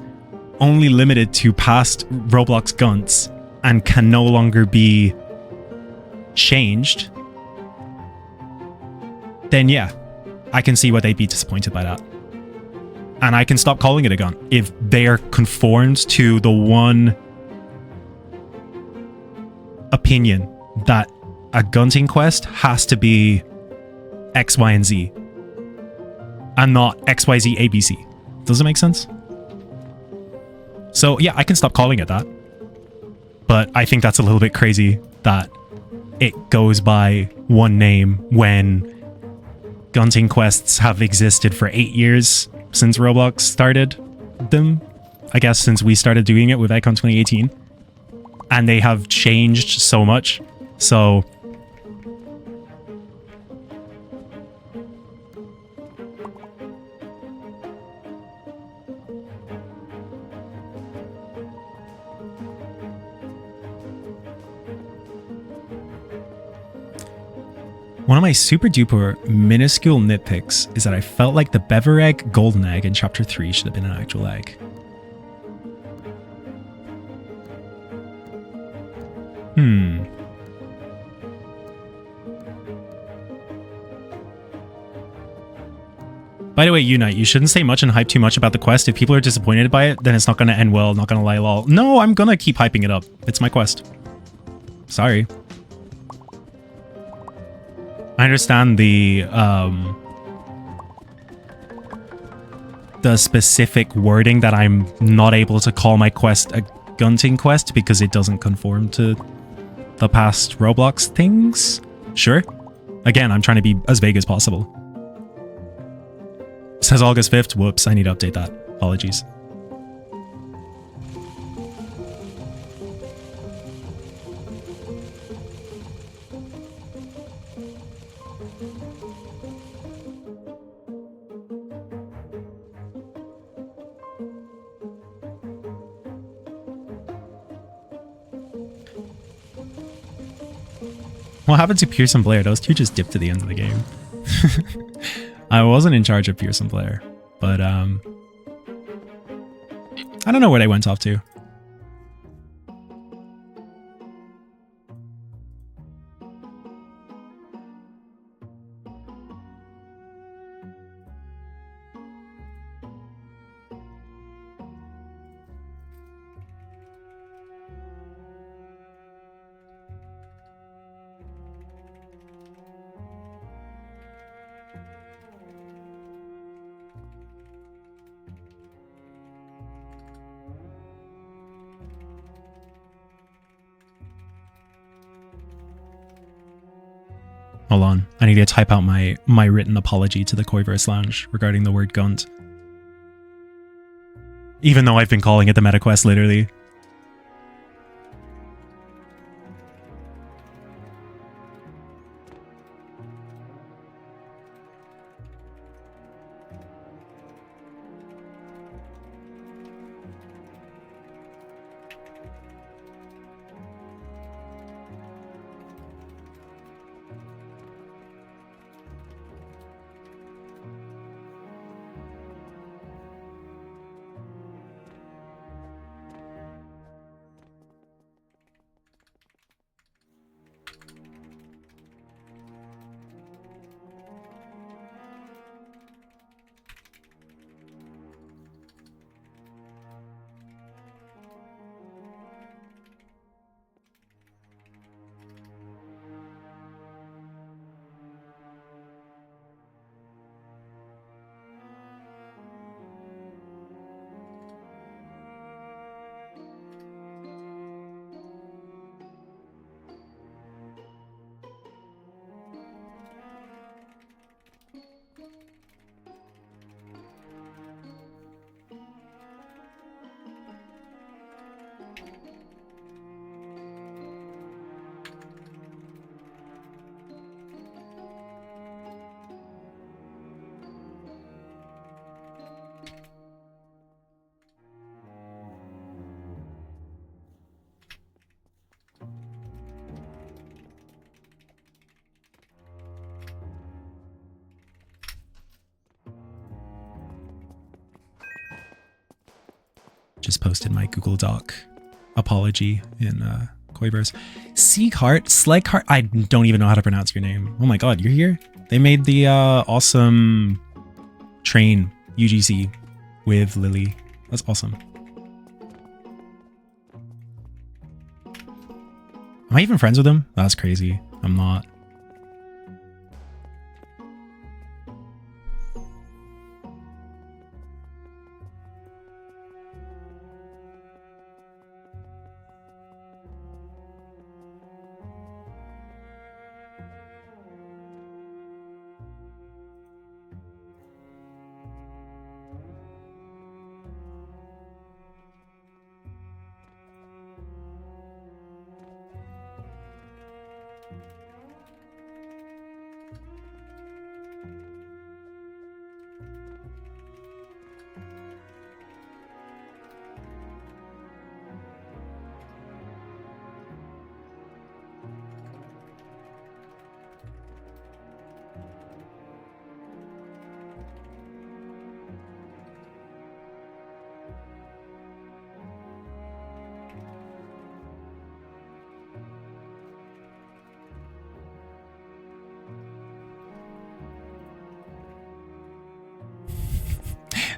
only limited to past Roblox gunts and can no longer be changed, then yeah, I can see why they'd be disappointed by that. And I can stop calling it a gunt if they are conformed to the one opinion that a gunting quest has to be X, Y, and Z and not X, Y, Z, A, B, C. Does it make sense? So yeah, I can stop calling it that. But I think that's a little bit crazy that it goes by one name when gunting quests have existed for 8 years since Roblox started them. I guess since we started doing it with Icon 2018. And they have changed so much. So one of my super duper minuscule nitpicks is that I felt like the Bever Egg Golden Egg in Chapter 3 should have been an actual egg. By the way, Younite, you shouldn't say much and hype too much about the quest. If people are disappointed by it, then it's not going to end well, not going to lie, lol. No, I'm going to keep hyping it up. It's my quest. Sorry. I understand the specific wording that I'm not able to call my quest a gunting quest because it doesn't conform to the past Roblox things. Sure. Again, I'm trying to be as vague as possible. Says August 5th. Whoops, I need to update that. Apologies. What happened to Pierce and Blair? Those two just dipped to the end of the game. I wasn't in charge of Pierce and Blair, but I don't know where they went off to. Hold on, I need to type out my written apology to the Koiverse Lounge regarding the word gunt. Even though I've been calling it the Metaquest, literally. just posted my Google Doc apology in Koiverse. Seekhart, Sleghart, I don't even know how to pronounce your name. Oh my god, you're here? They made the awesome train UGC with Lily. That's awesome. Am I even friends with him? That's crazy. I'm not.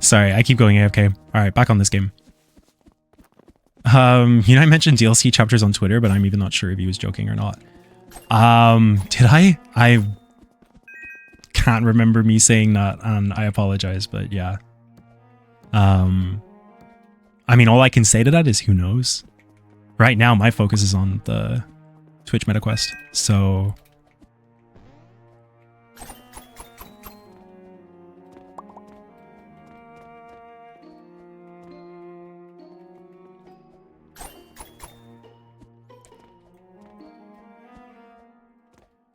Sorry, I keep going AFK. All right, back on this game. You know, I mentioned DLC chapters on Twitter, but I'm even not sure if he was joking or not. Did I? I can't remember me saying that, and I apologize, but yeah. I mean, all I can say to that is who knows. Right now, my focus is on the Twitch Metaquest, so...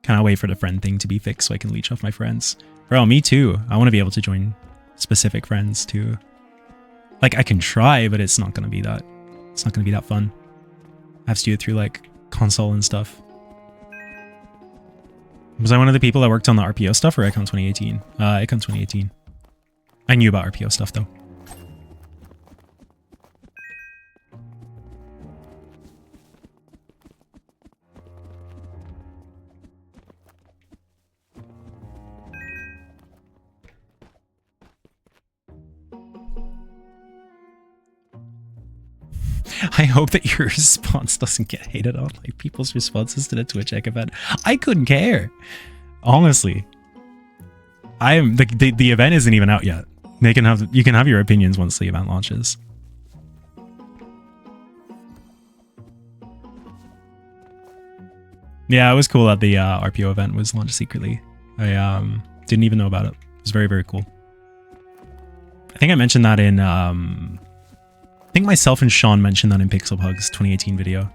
Cannot wait for the friend thing to be fixed so I can leech off my friends. Bro, me too. I want to be able to join specific friends too. Like, I can try, but it's not going to be that. It's not going to be that fun. I have to do it through, like, console and stuff. Was I one of the people that worked on the RPO stuff or Icon 2018? Icon 2018. I knew about RPO stuff, though. I hope that your response doesn't get hated on like people's responses to the Twitch Egg event. I couldn't care. Honestly. I am the event isn't even out yet. You can have your opinions once the event launches. Yeah, it was cool that the RPO event was launched secretly. I didn't even know about it. It was very, very cool. I think I mentioned that in I think myself and Sean mentioned that in PixelPug's 2018 video.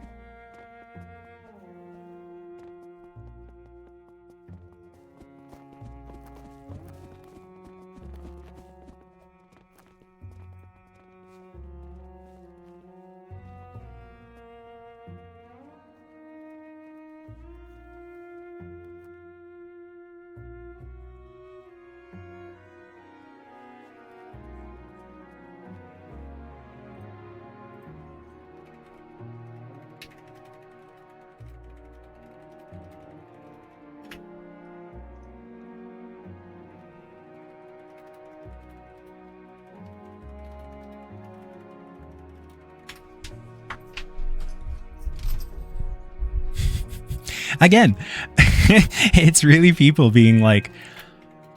Again, it's really people being like,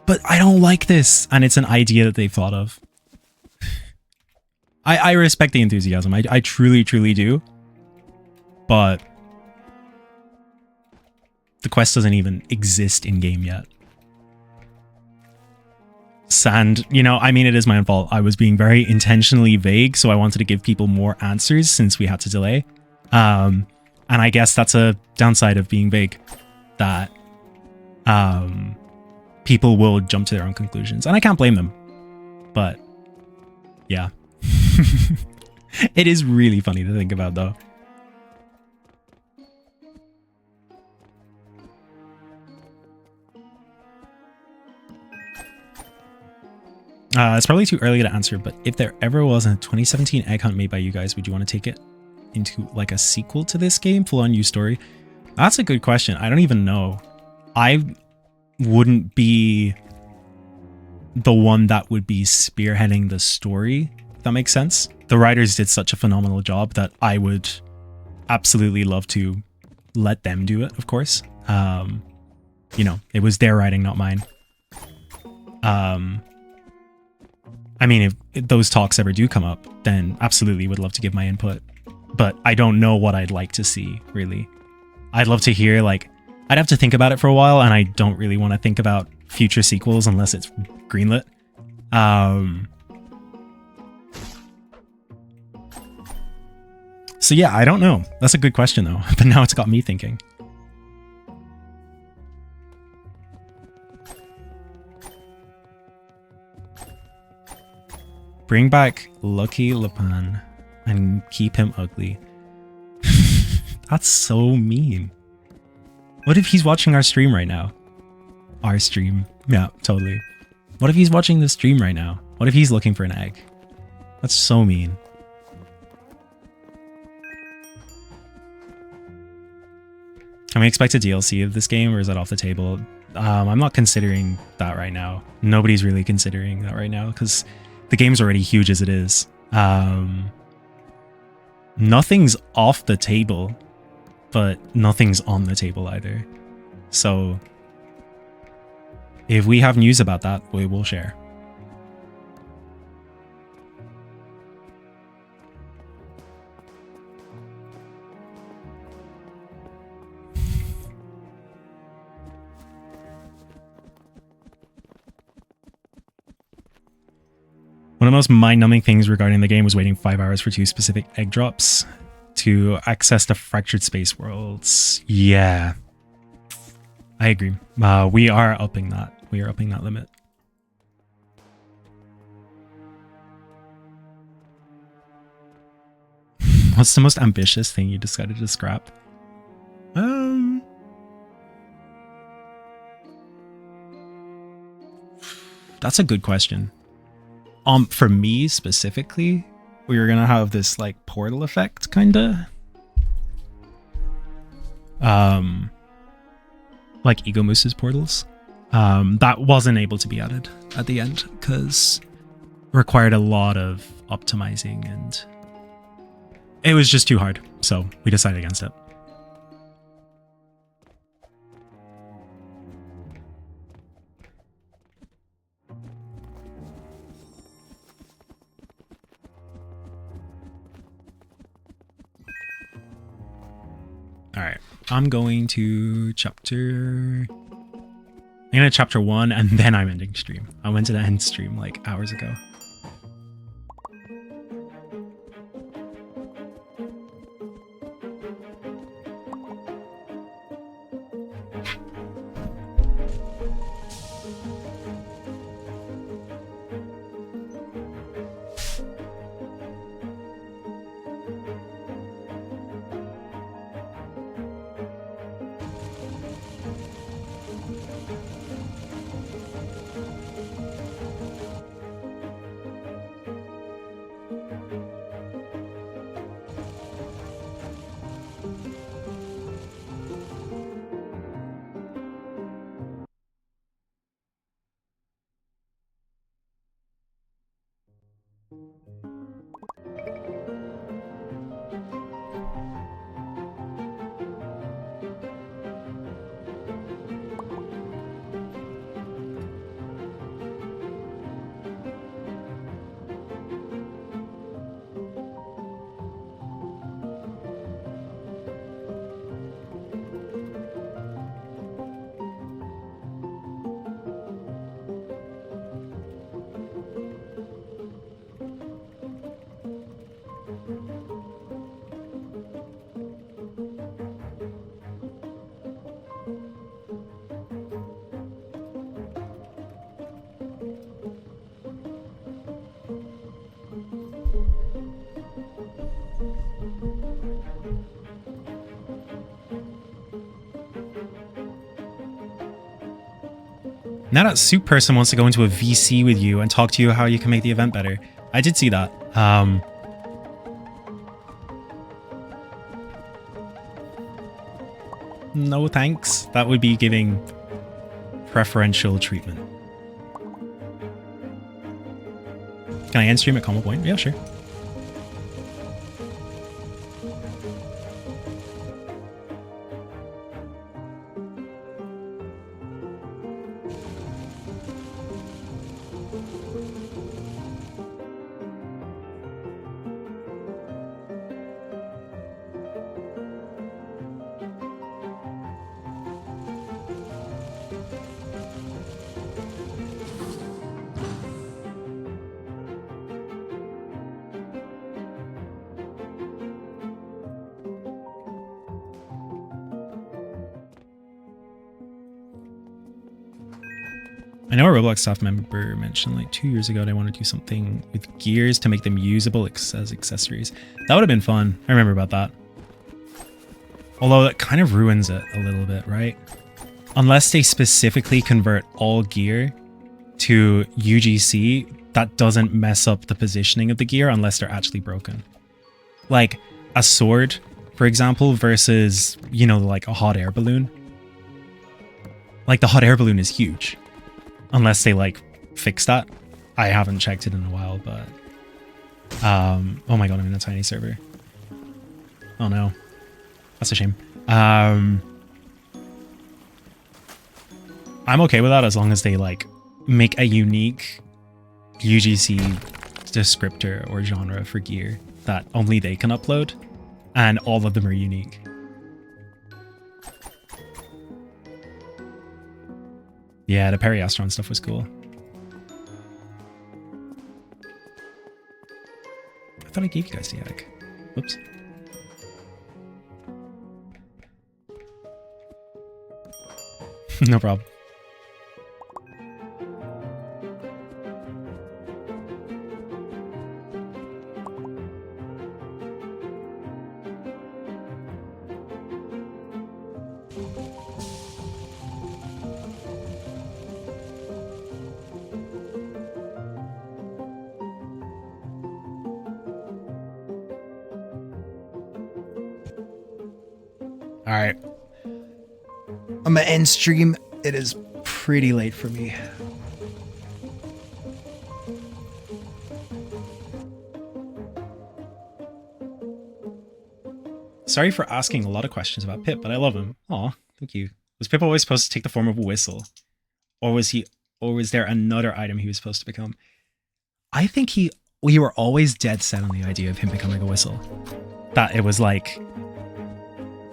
but I don't like this. And it's an idea that they've thought of. I respect the enthusiasm. I truly, truly do. But the quest doesn't even exist in game yet. And, you know, I mean, it is my own fault. I was being very intentionally vague, so I wanted to give people more answers since we had to delay. And I guess that's a downside of being vague, that people will jump to their own conclusions. And I can't blame them. But, yeah. It is really funny to think about, though. It's probably too early to answer, but if there ever was a 2017 egg hunt made by you guys, would you want to take it into like a sequel to this game, full on new story? That's a good question. I don't even know. I wouldn't be the one that would be spearheading the story, if that makes sense. The writers did such a phenomenal job that I would absolutely love to let them do it, of course. You know, it was their writing, not mine. I mean, if those talks ever do come up, then absolutely would love to give my input. But I don't know what I'd like to see, really. I'd love to hear, like, I'd have to think about it for a while, and I don't really want to think about future sequels unless it's greenlit. So yeah, I don't know. That's a good question, though. But now it's got me thinking. Bring back Lucky Lipan and keep him ugly. That's so mean. What if he's watching our stream right now? Our stream. Yeah, totally. What if he's watching the stream right now? What if he's looking for an egg? That's so mean. Can we expect a DLC of this game, or is that off the table? I'm not considering that right now. Nobody's really considering that right now because the game's already huge as it is. Nothing's off the table, but nothing's on the table either. So if we have news about that, we will share. One of the most mind-numbing things regarding the game was waiting 5 hours for 2 specific egg drops to access the fractured space worlds. Yeah, I agree. We are upping that. We are upping that limit. What's the most ambitious thing you decided to scrap? That's a good question. For me specifically, we were gonna have this like portal effect, kinda. Like Ego Moose's portals. That wasn't able to be added at the end because it required a lot of optimizing and it was just too hard. So we decided against it. Alright, I'm going to chapter 1 and then I'm ending stream. I went to the end stream like hours ago. Now that Soup Person wants to go into a VC with you and talk to you how you can make the event better. I did see that. No thanks. That would be giving preferential treatment. Can I end stream at combo point? Yeah, sure. I know a Roblox staff member mentioned like 2 years ago they want to do something with gears to make them usable as accessories. That would have been fun. I remember about that. Although it kind of ruins it a little bit, right? Unless they specifically convert all gear to UGC, that doesn't mess up the positioning of the gear unless they're actually broken. Like a sword, for example, versus, you know, like a hot air balloon. Like the hot air balloon is huge. Unless they like fix that. I haven't checked it in a while, but oh my god, I'm in a tiny server. Oh no. That's a shame. I'm okay with that as long as they like make a unique UGC descriptor or genre for gear that only they can upload and all of them are unique. Yeah, the Periastron stuff was cool. I thought I gave you guys the egg. Whoops. No problem. All right. I'm gonna end stream. It is pretty late for me. Sorry for asking a lot of questions about Pip, but I love him. Aw, thank you. Was Pip always supposed to take the form of a whistle? Or was there another item he was supposed to become? I think we were always dead set on the idea of him becoming a whistle. That it was like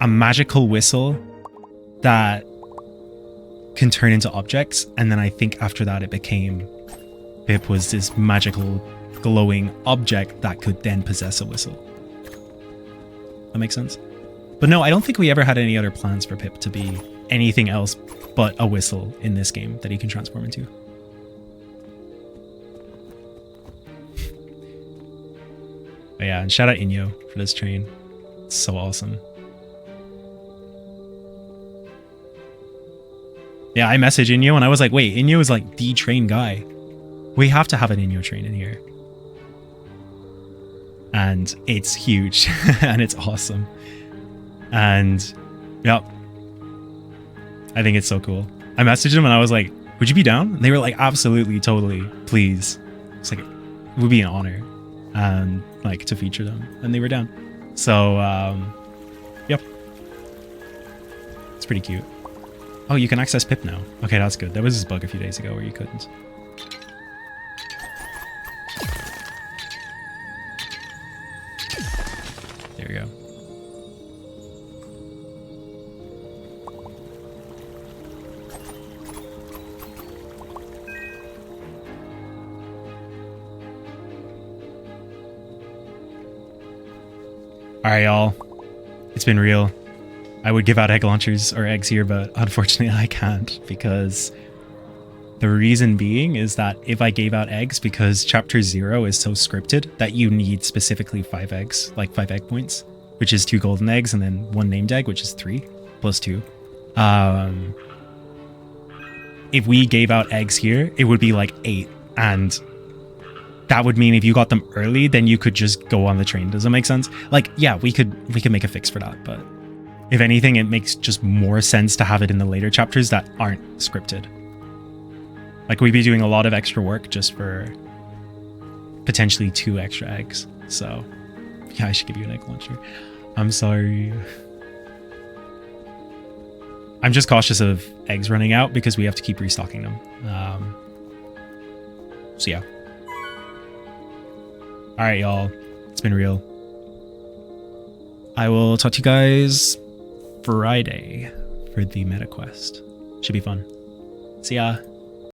a magical whistle that can turn into objects, and then I think after that it became Pip was this magical glowing object that could then possess a whistle. That makes sense? But no, I don't think we ever had any other plans for Pip to be anything else but a whistle in this game that he can transform into. But yeah, and shout out Inyo for this train. It's so awesome. Yeah, I messaged Inyo and I was like, wait, Inyo is like the train guy. We have to have an Inyo train in here. And it's huge and it's awesome. And yep. I think it's so cool. I messaged them and I was like, would you be down? And they were like, absolutely, totally, please. It's like, it would be an honor and like to feature them. And they were down. So, yep. It's pretty cute. Oh, you can access Pip now. Okay, that's good. There was this bug a few days ago where you couldn't. There we go. Alright, y'all. It's been real. I would give out egg launchers or eggs here, but unfortunately I can't, because the reason being is that if I gave out eggs, because chapter 0 is so scripted that you need specifically 5 eggs, like 5 egg points, which is 2 golden eggs and then 1 named egg, which is 3 plus 2. if we gave out eggs here, it would be like 8. And that would mean if you got them early, then you could just go on the train. Does that make sense? Like, yeah, we could make a fix for that. But if anything, it makes just more sense to have it in the later chapters that aren't scripted. Like, we'd be doing a lot of extra work just for potentially 2 extra eggs. So, yeah, I should give you an egg launcher. I'm sorry. I'm just cautious of eggs running out because we have to keep restocking them. So, yeah. All right, y'all. It's been real. I will talk to you guys Friday for the Metaquest. Should be fun. See ya.